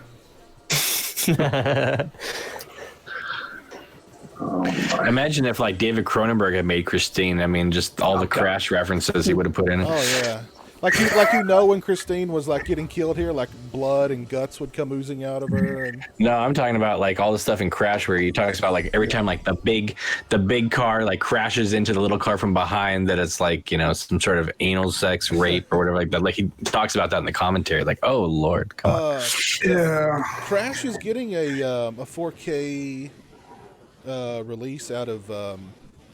Speaker 2: Imagine if like David Cronenberg had made Christine. I mean, just all the Crash references he would have put in it.
Speaker 1: Oh yeah, like when Christine was like getting killed here, like blood and guts would come oozing out of her. And
Speaker 2: No, I'm talking about like all the stuff in Crash where he talks about like every time like the big car like crashes into the little car from behind, that it's like, you know, some sort of anal sex rape or whatever like that. Like he talks about that in the commentary. Like, oh Lord, come on.
Speaker 4: Yeah.
Speaker 1: Crash is getting a 4K release out of I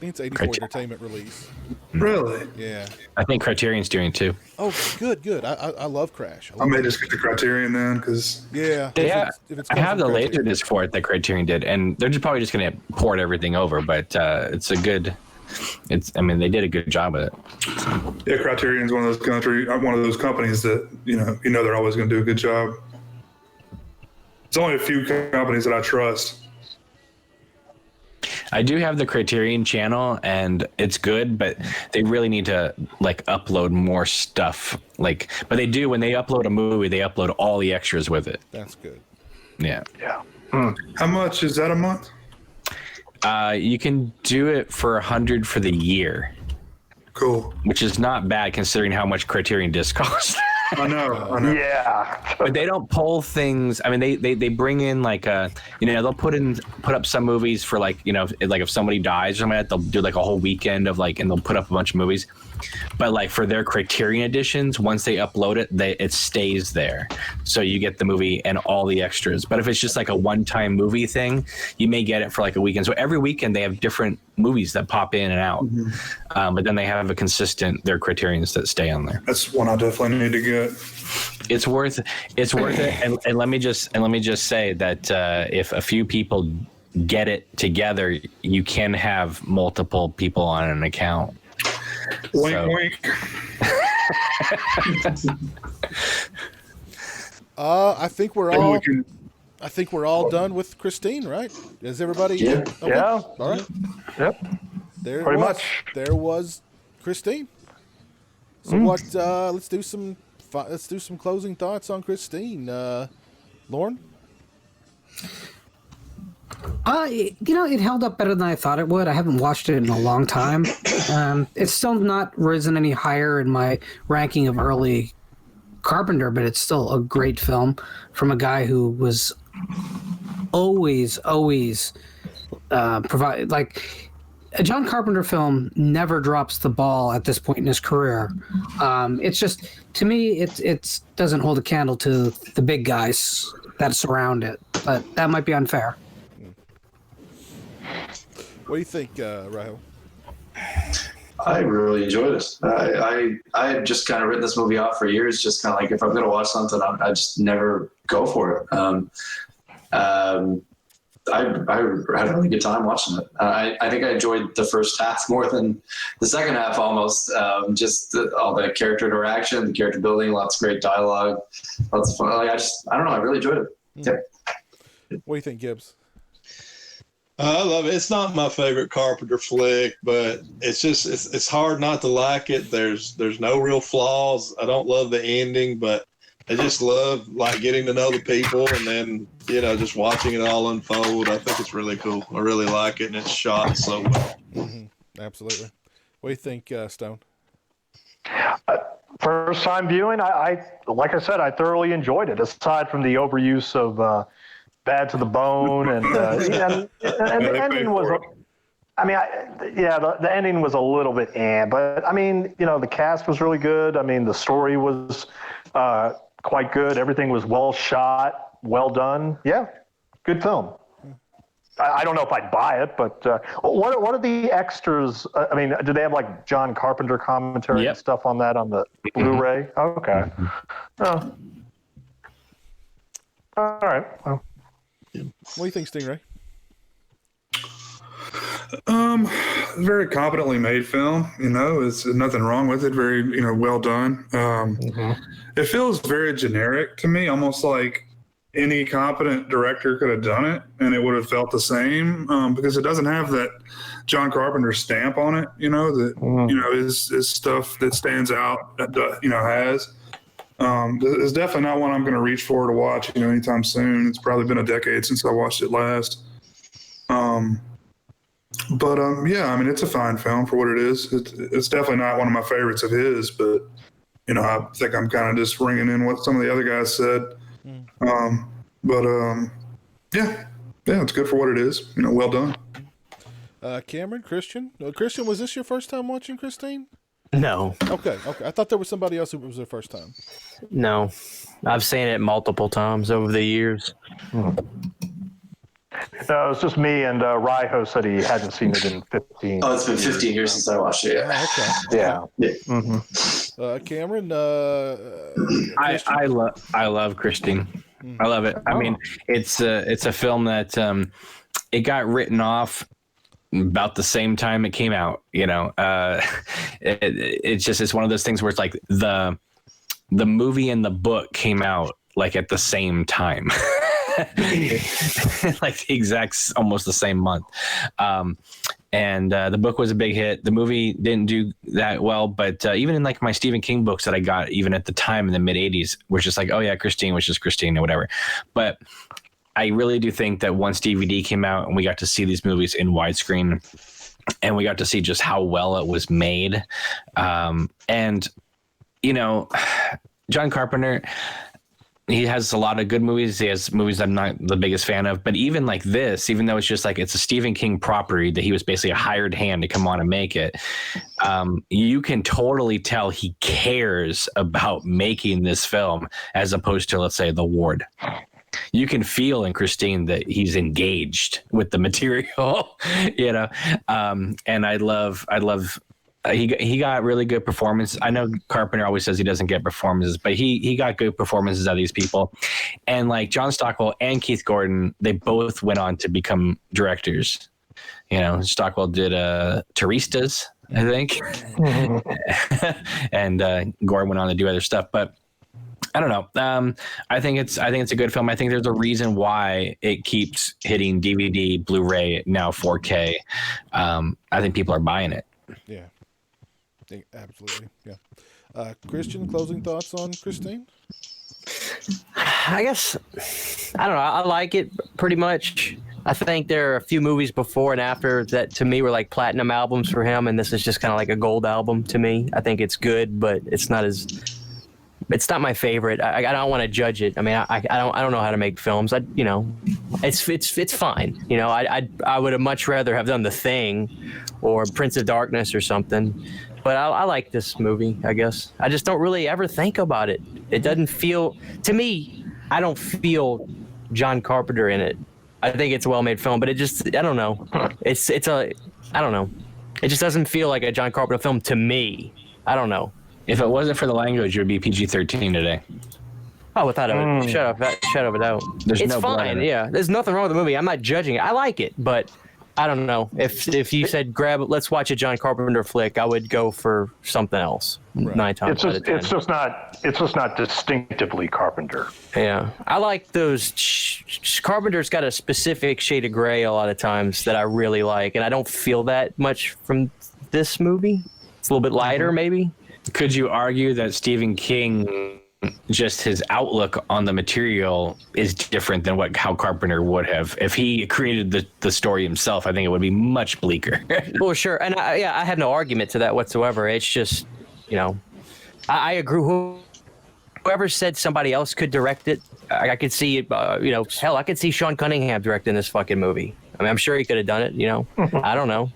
Speaker 1: think it's 84 Entertainment release.
Speaker 4: Really?
Speaker 1: Yeah.
Speaker 2: I think Criterion's doing too.
Speaker 1: Oh, good. I love Crash.
Speaker 4: I may just get the Criterion then, because
Speaker 1: Yeah.
Speaker 2: I have the Laserdisc for it that Criterion did, and they're just probably just going to port everything over. But it's a good. I mean, they did a good job with it.
Speaker 4: yeah, Criterion's one of those companies that you know they're always going to do a good job. It's only a few companies that I trust.
Speaker 2: I do have the Criterion channel, and it's good, but they really need to like upload more stuff. Like, but they do when they upload a movie, they upload all the extras with it.
Speaker 1: That's good.
Speaker 2: Yeah.
Speaker 5: Yeah.
Speaker 4: How much is that a month?
Speaker 2: You can do it for $100 for the year,
Speaker 4: Cool.
Speaker 2: which is not bad considering how much Criterion disc costs.
Speaker 4: I know.
Speaker 5: Yeah.
Speaker 2: But they don't pull things. I mean, they bring in like they'll put up some movies for like, you know, like if somebody dies or something like that, they'll do like a whole weekend of like, and they'll put up a bunch of movies. But like for their Criterion editions, once they upload it, it stays there. So you get the movie and all the extras. But if it's just like a one-time movie thing, you may get it for like a weekend. So every weekend they have different movies that pop in and out.
Speaker 4: Mm-hmm.
Speaker 2: But then they have their Criterions that stay on there.
Speaker 4: That's one I definitely need to get.
Speaker 2: It's worth it. And let me just say that if a few people get it together, you can have multiple people on an account.
Speaker 4: Wink, wink.
Speaker 1: I think we're all done with Christine, right? Is everybody?
Speaker 3: Yeah.
Speaker 1: Okay.
Speaker 5: Yeah.
Speaker 1: All right.
Speaker 5: Yep.
Speaker 1: There
Speaker 5: Pretty
Speaker 1: was,
Speaker 5: much.
Speaker 1: There was Christine. So what? Let's do some closing thoughts on Christine. Lauren.
Speaker 6: It held up better than I thought it would. I haven't watched it in a long time. It's still not risen any higher in my ranking of early Carpenter, but it's still a great film from a guy who was always provide like a John Carpenter film never drops the ball at this point in his career. It's just, to me, it doesn't hold a candle to the big guys that surround it, but that might be unfair.
Speaker 1: What do you think, Rahul?
Speaker 3: I really enjoyed it. I had just kind of written this movie off for years, just kind of like if I'm going to watch something, I just never go for it. I had a really good time watching it. I think I enjoyed the first half more than the second half almost. Just all the character interaction, the character building, lots of great dialogue, lots of fun. Like, I don't know, I really enjoyed it. Yeah.
Speaker 1: What do you think, Gibbs?
Speaker 8: I love it. It's not my favorite Carpenter flick, but it's just it's hard not to like it. There's no real flaws. I don't love the ending, but I just love like getting to know the people and then just watching it all unfold. I think it's really cool. I really like it, and it's shot so well.
Speaker 1: Mm-hmm. Absolutely. What do you think, Stone?
Speaker 5: First time viewing, I like I said, I thoroughly enjoyed it. Aside from the overuse of Bad to the Bone, and the ending was, the ending was a little bit but I mean, the cast was really good. I mean, the story was quite good. Everything was well shot, well done. Yeah, good film. I don't know if I'd buy it, but what are the extras? I mean, do they have like John Carpenter commentary and stuff on that on the Blu-ray? Okay. Oh. All right. Well.
Speaker 1: What do you think, Stingray?
Speaker 4: Very competently made film. There's nothing wrong with it. Very, well done. It feels very generic to me, almost like any competent director could have done it, and it would have felt the same. Because it doesn't have that John Carpenter stamp on it. His stuff that stands out. That has. It's definitely not one I'm going to reach for to watch. Anytime soon. It's probably been a decade since I watched it last. But yeah, I mean, it's a fine film for what it is. It's definitely not one of my favorites of his, but I think I'm kind of just ringing in what some of the other guys said. Yeah, it's good for what it is. Well done.
Speaker 1: Cameron, Christian, was this your first time watching Christine?
Speaker 7: No.
Speaker 1: Okay. I thought there was somebody else who was their first time.
Speaker 7: No, I've seen it multiple times over the years.
Speaker 5: No, it was just me, and Raiho said he hadn't seen it in 15.
Speaker 3: Oh, it's been 15 years since I watched it. Yeah.
Speaker 1: Okay.
Speaker 5: Yeah.
Speaker 1: Mm-hmm. Cameron,
Speaker 2: I love Christine. I love it. I mean, it's a film that it got written off about the same time it came out. It's one of those things where it's like the movie and the book came out like at the same time. Like the exact almost the same month. And the book was a big hit. The movie didn't do that well, but even in like my Stephen King books that I got even at the time in the mid 80s were just like, oh yeah, Christine was just Christine or whatever. But I really do think that once DVD came out and we got to see these movies in widescreen and we got to see just how well it was made. And John Carpenter, he has a lot of good movies. He has movies I'm not the biggest fan of, but even like this, even though it's just like, it's a Stephen King property that he was basically a hired hand to come on and make it. You can totally tell he cares about making this film as opposed to, let's say, The Ward. You can feel in Christine that he's engaged with the material, and I love, he got really good performances. I know Carpenter always says he doesn't get performances, but he got good performances out of these people. And like John Stockwell and Keith Gordon, they both went on to become directors. Stockwell did Turistas, I think. And Gordon went on to do other stuff. But I don't know. I think it's a good film. I think there's a reason why it keeps hitting DVD, Blu-ray, now 4K. I think people are buying it.
Speaker 1: Yeah. Absolutely. Yeah. Christian, closing thoughts on Christine?
Speaker 7: I guess, I don't know. I like it pretty much. I think there are a few movies before and after that to me were like platinum albums for him. And this is just kind of like a gold album to me. I think it's good, but it's not my favorite. I don't want to judge it. I mean, I don't know how to make films. It's fine. I would have much rather have done The Thing or Prince of Darkness or something. But I like this movie, I guess. I just don't really ever think about it. It doesn't feel, to me, I don't feel John Carpenter in it. I think it's a well-made film, but it just, I don't know. I don't know. It just doesn't feel like a John Carpenter film to me. I don't know.
Speaker 2: If it wasn't for the language, it would be PG-13 today.
Speaker 7: Oh, without a shut up a doubt. It's fine. Yeah, there's nothing wrong with the movie. I'm not judging it. I like it, but I don't know. If you said let's watch a John Carpenter flick, I would go for something else. Right. 9 times out of 10.
Speaker 5: It's just not distinctively Carpenter.
Speaker 7: Yeah, I like those. Carpenter's got a specific shade of gray a lot of times that I really like, and I don't feel that much from this movie. It's a little bit lighter, maybe.
Speaker 2: Could you argue that Stephen King, just his outlook on the material is different than how Carpenter would have? If he created the story himself, I think it would be much bleaker.
Speaker 7: Well, sure. And I have no argument to that whatsoever. It's just, I agree. Whoever said somebody else could direct it, I could see it, hell, I could see Sean Cunningham directing this fucking movie. I mean, I'm sure he could have done it, I don't know.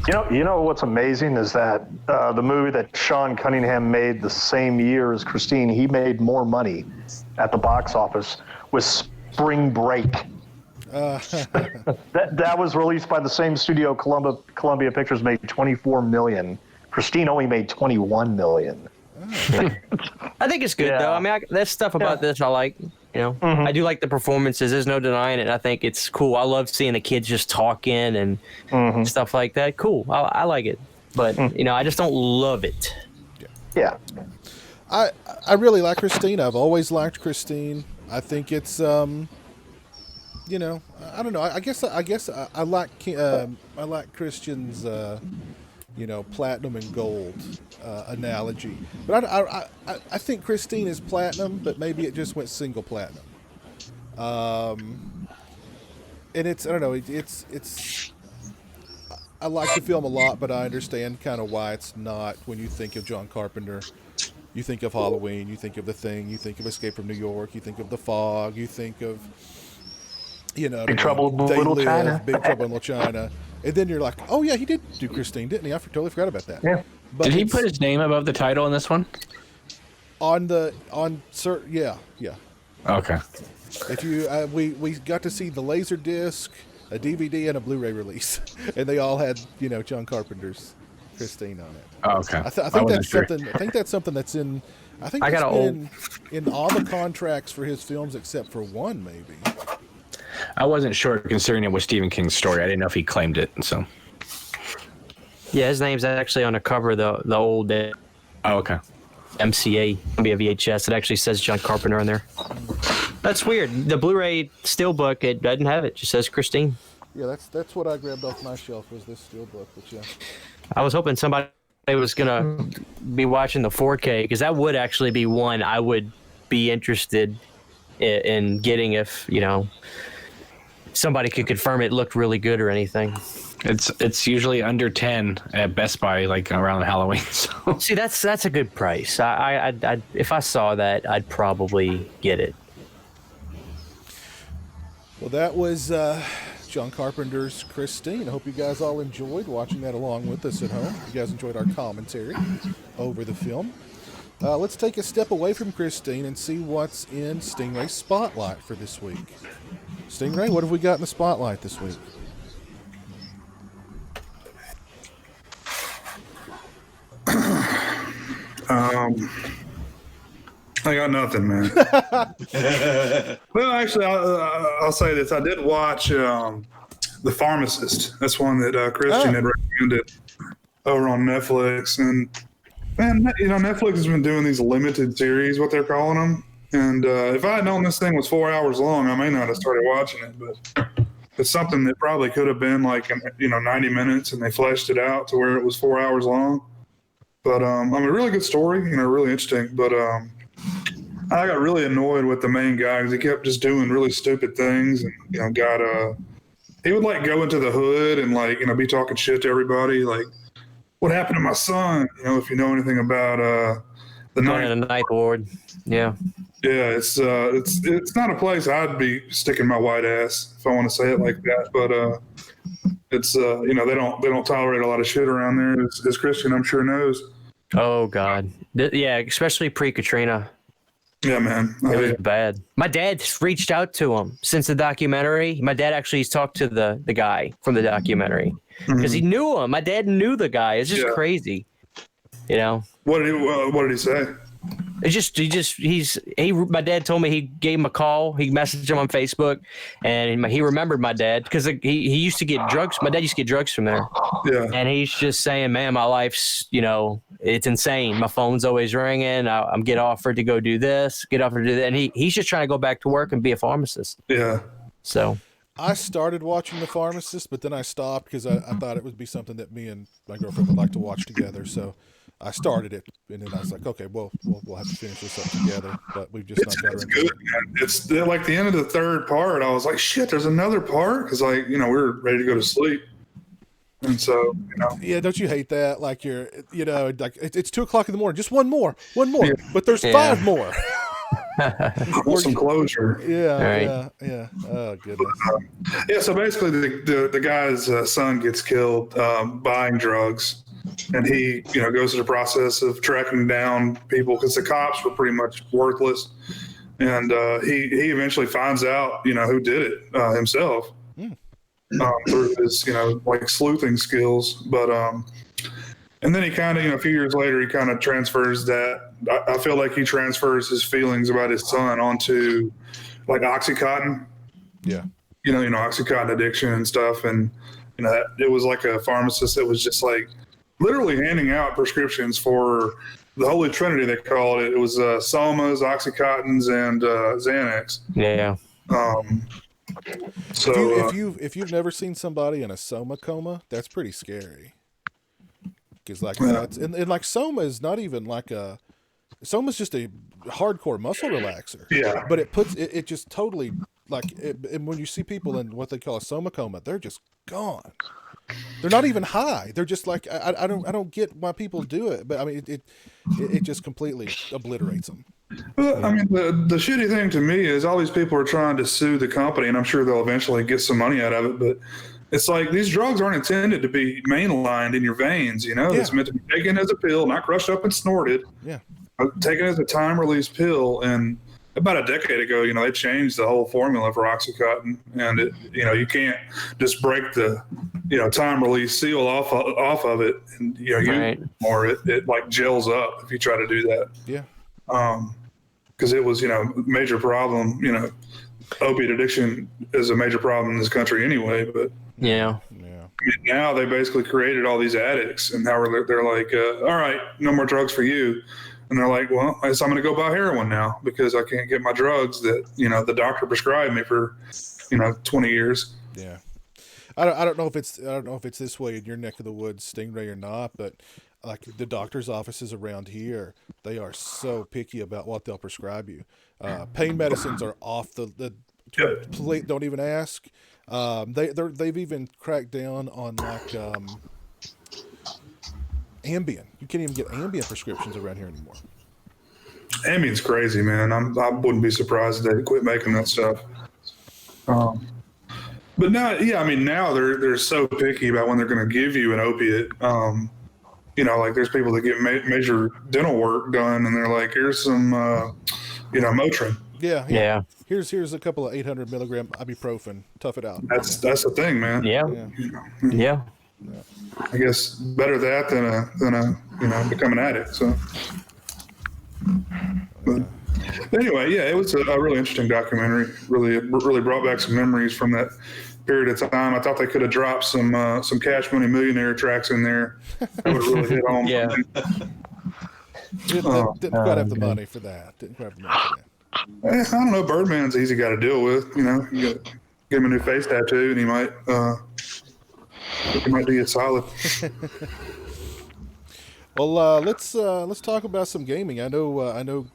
Speaker 5: You know what's amazing is that the movie that Sean Cunningham made the same year as Christine, he made more money at the box office with Spring Break. That was released by the same studio. Columbia Pictures made $24 million. Christine only made $21 million.
Speaker 7: I think it's good though. I mean, there's stuff about this I like. You know, I do like the performances. There's no denying it. I think it's cool. I love seeing the kids just talking and stuff like that. Cool. I like it, but I just don't love it.
Speaker 5: Yeah.
Speaker 1: I really like Christine. I've always liked Christine. I think it's I don't know. I guess I like Christian's platinum and gold analogy. But I think Christine is platinum, but maybe it just went single platinum. And it's, I don't know, it's I like the film a lot, but I understand kind of why it's not. When you think of John Carpenter, you think of Halloween, you think of The Thing, you think of Escape from New York, you think of The Fog, you think of
Speaker 5: Big Trouble in Little China.
Speaker 1: Big Trouble in Little China. And then you're like, oh yeah, he did do Christine, didn't he? I totally forgot about that.
Speaker 5: Yeah.
Speaker 2: Did he put his name above the title in this one?
Speaker 1: Yeah.
Speaker 2: Okay.
Speaker 1: If you we got to see the laser disc, a DVD, and a Blu-ray release, and they all had John Carpenter's Christine on it.
Speaker 2: Oh, okay.
Speaker 1: I think that's something. I think that's something that's in. I think it's been in all the contracts for his films except for one, maybe.
Speaker 2: I wasn't sure, considering it was Stephen King's story. I didn't know if he claimed it. So.
Speaker 7: Yeah, his name's actually on the cover of the old
Speaker 2: okay.
Speaker 7: MCA, be a VHS. It actually says John Carpenter on there. That's weird. The Blu-ray Steelbook, it doesn't have it. It just says Christine.
Speaker 1: Yeah, that's what I grabbed off my shelf was this Steelbook. But yeah,
Speaker 7: I was hoping somebody was gonna be watching the 4K, because that would actually be one I would be interested in getting if somebody could confirm it looked really good or anything.
Speaker 2: It's usually under 10 at Best Buy, like around Halloween. So.
Speaker 7: See, that's a good price. I if I saw that, I'd probably get it.
Speaker 1: Well, that was John Carpenter's Christine. I hope you guys all enjoyed watching that along with us at home. You guys enjoyed our commentary over the film. Let's take a step away from Christine and see what's in Stingray's Spotlight for this week. Stingray, what have we got in the Spotlight this week?
Speaker 4: I got nothing, man. Well, actually, I'll say this. I did watch The Pharmacist. That's one that Christian had recommended over on Netflix. And, man, Netflix has been doing these limited series, what they're calling them. And if I had known this thing was 4 hours long, I may not have started watching it. But it's something that probably could have been like, 90 minutes, and they fleshed it out to where it was 4 hours long. But a really good story, really interesting. But I got really annoyed with the main guy because he kept just doing really stupid things, and he would go into the hood and be talking shit to everybody, like, what happened to my son? If you know anything about the
Speaker 7: Ninth Ward, yeah,
Speaker 4: it's not a place I'd be sticking my white ass, if I want to say it like that, but it's they don't tolerate a lot of shit around there, as Christian I'm sure knows.
Speaker 7: Oh God, yeah, especially pre-Katrina.
Speaker 4: Yeah, man.
Speaker 7: It was bad. My dad reached out to him since the documentary. My dad actually talked to the guy from the documentary because he knew him. My dad knew the guy. It's just crazy,
Speaker 4: What did he say?
Speaker 7: It's my dad told me he gave him a call. He messaged him on Facebook, and he remembered my dad because he used to get drugs. My dad used to get drugs from there.
Speaker 4: Yeah.
Speaker 7: And he's just saying, man, my life's, it's insane. My phone's always ringing. I'm get offered to go do this, get offered to do that. And he's just trying to go back to work and be a pharmacist.
Speaker 4: Yeah.
Speaker 7: So
Speaker 1: I started watching The Pharmacist, but then I stopped because I thought it would be something that me and my girlfriend would like to watch together. So I started it, and then I was like, okay, well, we'll have to finish this up together, but we've just not got
Speaker 4: It's good, man. It's like the end of the third part. I was like, shit, there's another part? Because, we were ready to go to sleep. And so,
Speaker 1: Yeah, don't you hate that? Like it's 2 o'clock in the morning. Just one more.
Speaker 4: Yeah.
Speaker 1: But there's 5 more.
Speaker 4: I want some closure.
Speaker 1: Yeah. Oh, goodness.
Speaker 4: So basically the guy's son gets killed buying drugs. And he, goes through the process of tracking down people because the cops were pretty much worthless. and he eventually finds out, who did it himself through his, like sleuthing skills. But and then he kind of, a few years later, he kind of transfers that. I feel like he transfers his feelings about his son onto like OxyContin.
Speaker 1: Yeah.
Speaker 4: OxyContin addiction and stuff. And, it was like a pharmacist that was just like literally handing out prescriptions for the Holy Trinity, they called it. It was Somas, OxyContins, and Xanax.
Speaker 7: Yeah.
Speaker 4: So
Speaker 1: if you've never seen somebody in a Soma coma, that's pretty scary. Because that's and like Soma is not even like Soma's just a hardcore muscle relaxer.
Speaker 4: Yeah.
Speaker 1: But it just totally and when you see people in what they call a Soma coma, they're just gone. They're not even high. They're just like I don't get why people do it, but I mean it just completely obliterates them.
Speaker 4: Well, I mean the shitty thing to me is all these people are trying to sue the company, and I'm sure they'll eventually get some money out of it. But it's like these drugs aren't intended to be mainlined in your veins. It's meant to be taken as a pill, not crushed up and snorted.
Speaker 1: Yeah,
Speaker 4: taken as a time release pill. And about a decade ago, they changed the whole formula for OxyContin, and you can't just break the time release seal off of it, and
Speaker 7: Right.
Speaker 4: or it like gels up if you try to do that.
Speaker 1: Yeah.
Speaker 4: Because it was major problem. Opiate addiction is a major problem in this country anyway. But
Speaker 7: Yeah.
Speaker 4: now they basically created all these addicts, and now they're like, all right, no more drugs for you. And they're like, well, I guess I'm going to go buy heroin now because I can't get my drugs that, the doctor prescribed me for, 20 years.
Speaker 1: Yeah. I don't know if it's this way in your neck of the woods, Stingray, or not, but like the doctor's offices around here, they are so picky about what they'll prescribe you. Pain medicines are off the plate. Don't even ask. They've even cracked down on like Ambien. You can't even get Ambien prescriptions around here anymore.
Speaker 4: Ambien's crazy, man. I wouldn't be surprised if they quit making that stuff. But now, now they're so picky about when they're going to give you an opiate. Like there's people that get major dental work done, and they're like, here's some, Motrin.
Speaker 1: Yeah. Here's a couple of 800 milligram ibuprofen. Tough it out.
Speaker 4: That's the thing, man.
Speaker 7: Yeah.
Speaker 4: I guess better that than become an addict. So, but anyway, it was a really interesting documentary. Really brought back some memories from that period of time. I thought they could have dropped some Cash Money Millionaire tracks in there. That would really hit home.
Speaker 7: Yeah.
Speaker 1: Didn't quite have the money for that.
Speaker 4: I don't know. Birdman's easy guy to deal with. You gotta give him a new face tattoo, and he might do you solid.
Speaker 1: Well, let's talk about some gaming. I know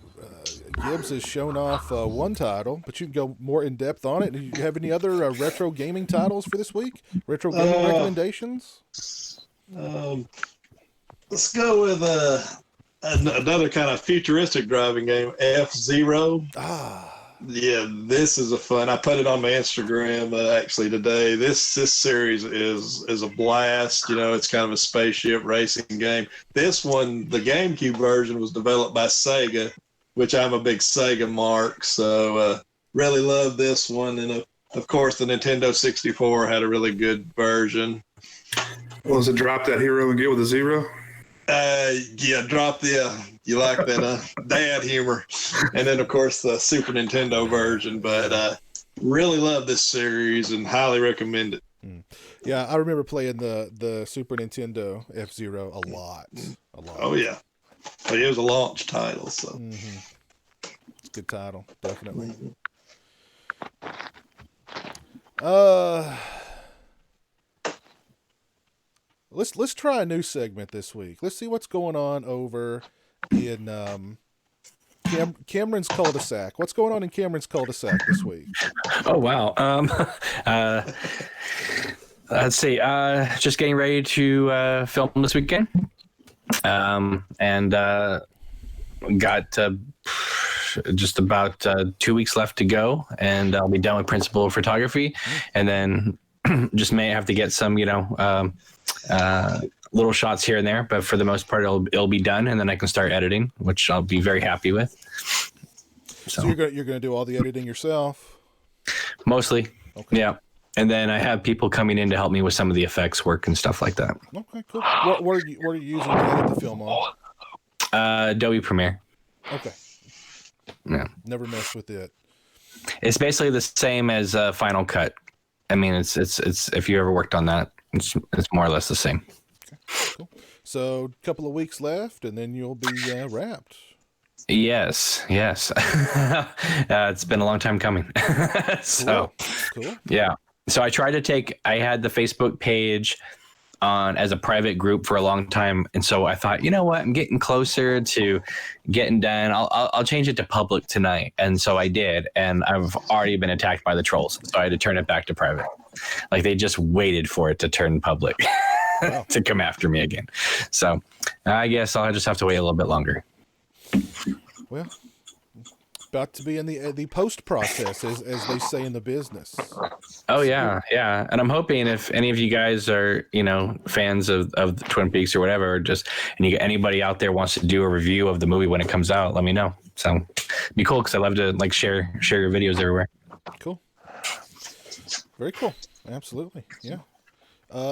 Speaker 1: Gibbs has shown off one title, but you can go more in depth on it. Do you have any other retro gaming titles for this week? Retro gaming recommendations?
Speaker 8: Let's go with another kind of futuristic driving game, F-Zero. Yeah, this is a fun. I put it on my Instagram actually today. This series is a blast. It's kind of a spaceship racing game. This one, the GameCube version, was developed by Sega, which I'm a big Sega mark. So really love this one. And of course, the Nintendo 64 had a really good version.
Speaker 4: Well, was it drop that hero and get with a zero?
Speaker 8: Drop you like that dad humor. And then, of course, the Super Nintendo version. But really love this series and highly recommend it.
Speaker 1: Yeah, I remember playing the Super Nintendo F-Zero a lot.
Speaker 8: Oh, yeah. But it was a launch title, so.
Speaker 1: It's a good title, definitely. Let's try a new segment this week. Let's see what's going on over in Cameron's cul-de-sac. What's going on in Cameron's cul-de-sac this week?
Speaker 2: Oh wow. Let's see. Just getting ready to film this weekend. And got just about 2 weeks left to go, and I'll be done with principal photography, and then just may have to get some, little shots here and there, but for the most part, it'll be done, and then I can start editing, which I'll be very happy with.
Speaker 1: So you're gonna do all the editing yourself?
Speaker 2: Mostly,
Speaker 1: Okay.
Speaker 2: yeah. And then I have people coming in to help me with some of the effects work and stuff like that.
Speaker 1: Okay, cool. What are you using to edit the film on?
Speaker 2: Adobe Premiere.
Speaker 1: Okay.
Speaker 2: Yeah.
Speaker 1: Never messed with it.
Speaker 2: It's basically the same as Final Cut. I mean, it's if you ever worked on that, it's more or less the same.
Speaker 1: Okay, cool. So a couple of weeks left, and then you'll be wrapped.
Speaker 2: Yes. It's been a long time coming. So,
Speaker 1: cool.
Speaker 2: Yeah. So I had the Facebook page on as a private group for a long time, and so I thought, you know what, I'm getting closer to getting done. I'll change it to public tonight, and so I did, and I've already been attacked by the trolls, so I had to turn it back to private. Like they just waited for it to turn public to come after me again. So I guess I'll just have to wait a little bit longer.
Speaker 1: Well, about to be in the post process, as they say in the business.
Speaker 2: Oh yeah, and I'm hoping if any of you guys are fans of Twin Peaks or whatever, and anybody out there wants to do a review of the movie when it comes out, let me know. So it'd be cool because I love to share your videos everywhere.
Speaker 1: Cool, very cool, absolutely, yeah.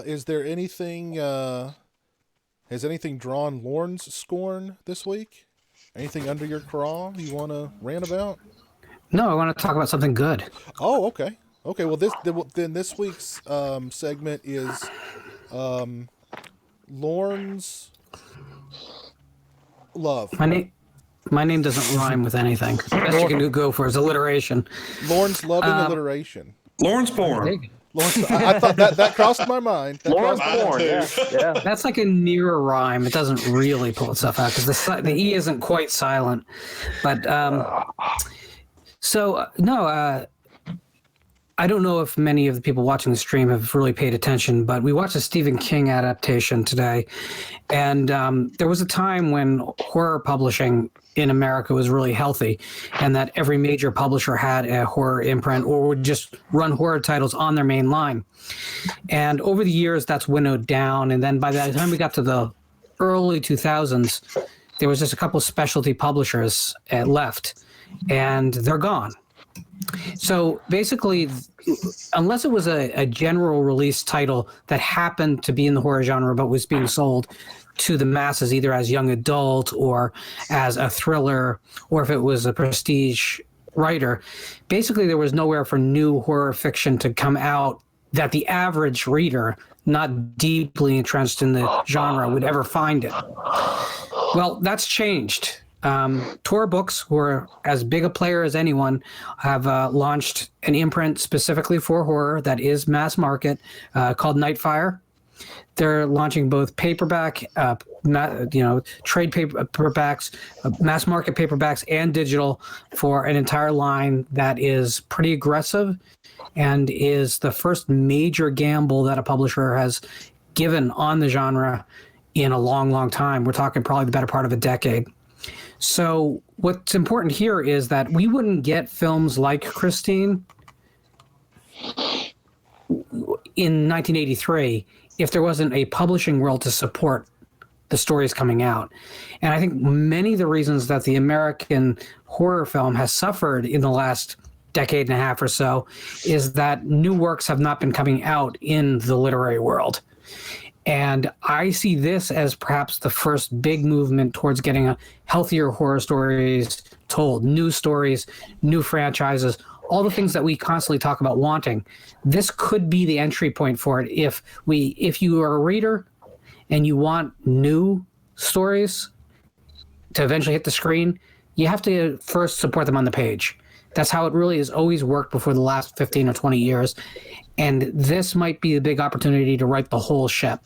Speaker 1: Is there anything? Has anything drawn Lorne's scorn this week? Anything under your craw you want to rant about?
Speaker 6: No, I want to talk about something good.
Speaker 1: Oh, okay. Okay, well, this week's segment is Lorne's love.
Speaker 6: My name doesn't rhyme with anything. Best you can go for is alliteration.
Speaker 1: Lorne's loving alliteration.
Speaker 4: Lawrence porn.
Speaker 1: I thought that crossed my mind.
Speaker 7: Lawrence porn, yeah.
Speaker 6: That's like a near rhyme. It doesn't really pull itself out because the E isn't quite silent. But I don't know if many of the people watching the stream have really paid attention, but we watched a Stephen King adaptation today. And there was a time when horror publishing in America was really healthy, and that every major publisher had a horror imprint or would just run horror titles on their main line. And over the years, that's winnowed down. And then by the time we got to the early 2000s, there was just a couple of specialty publishers left, and they're gone. So basically, unless it was a general release title that happened to be in the horror genre but was being sold to the masses either as young adult or as a thriller, or if it was a prestige writer, basically there was nowhere for new horror fiction to come out that the average reader, not deeply entrenched in the genre, would ever find it. Well, that's changed. Tor Books, who are as big a player as anyone, have launched an imprint specifically for horror that is mass market called Nightfire. They're launching both paperback, trade paperbacks, mass market paperbacks, and digital for an entire line that is pretty aggressive and is the first major gamble that a publisher has given on the genre in a long, long time. We're talking probably the better part of a decade. So what's important here is that we wouldn't get films like Christine in 1983 if there wasn't a publishing world to support the stories coming out. And I think many of the reasons that the American horror film has suffered in the last decade and a half or so is that new works have not been coming out in the literary world. And I see this as perhaps the first big movement towards getting a healthier horror stories told, new stories, new franchises, all the things that we constantly talk about wanting. This could be the entry point for it. If you are a reader and you want new stories to eventually hit the screen, you have to first support them on the page. That's how it really has always worked before the last 15 or 20 years. And this might be a big opportunity to right the whole ship.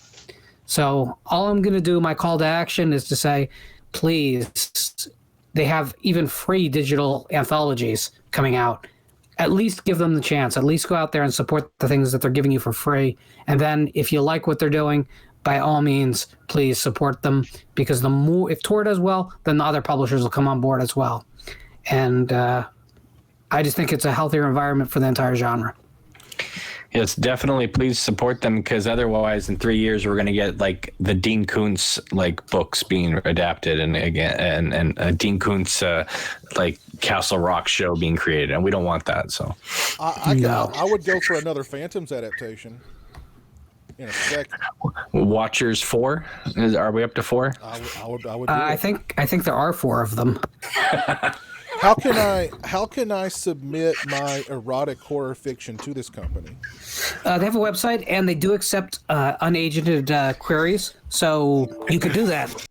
Speaker 6: So all I'm going to do, my call to action, is to say, please, they have even free digital anthologies coming out. At least give them the chance. At least go out there and support the things that they're giving you for free. And then if you like what they're doing, by all means, please support them, because if Tor does well, then the other publishers will come on board as well. And I just think it's a healthier environment for the entire genre.
Speaker 2: Yes, definitely. Please support them because otherwise, in 3 years, we're going to get like the Dean Koontz like books being adapted, and again, and a Dean Koontz like Castle Rock show being created, and we don't want that. So,
Speaker 1: I would go for another Phantoms adaptation. In a second.
Speaker 2: Watchers 4. Are we up to 4?
Speaker 1: I would. Do
Speaker 6: I
Speaker 1: it.
Speaker 6: think there are 4 of them.
Speaker 1: How can I submit my erotic horror fiction to this company?
Speaker 6: They have a website, and they do accept unagented queries, so you could do that.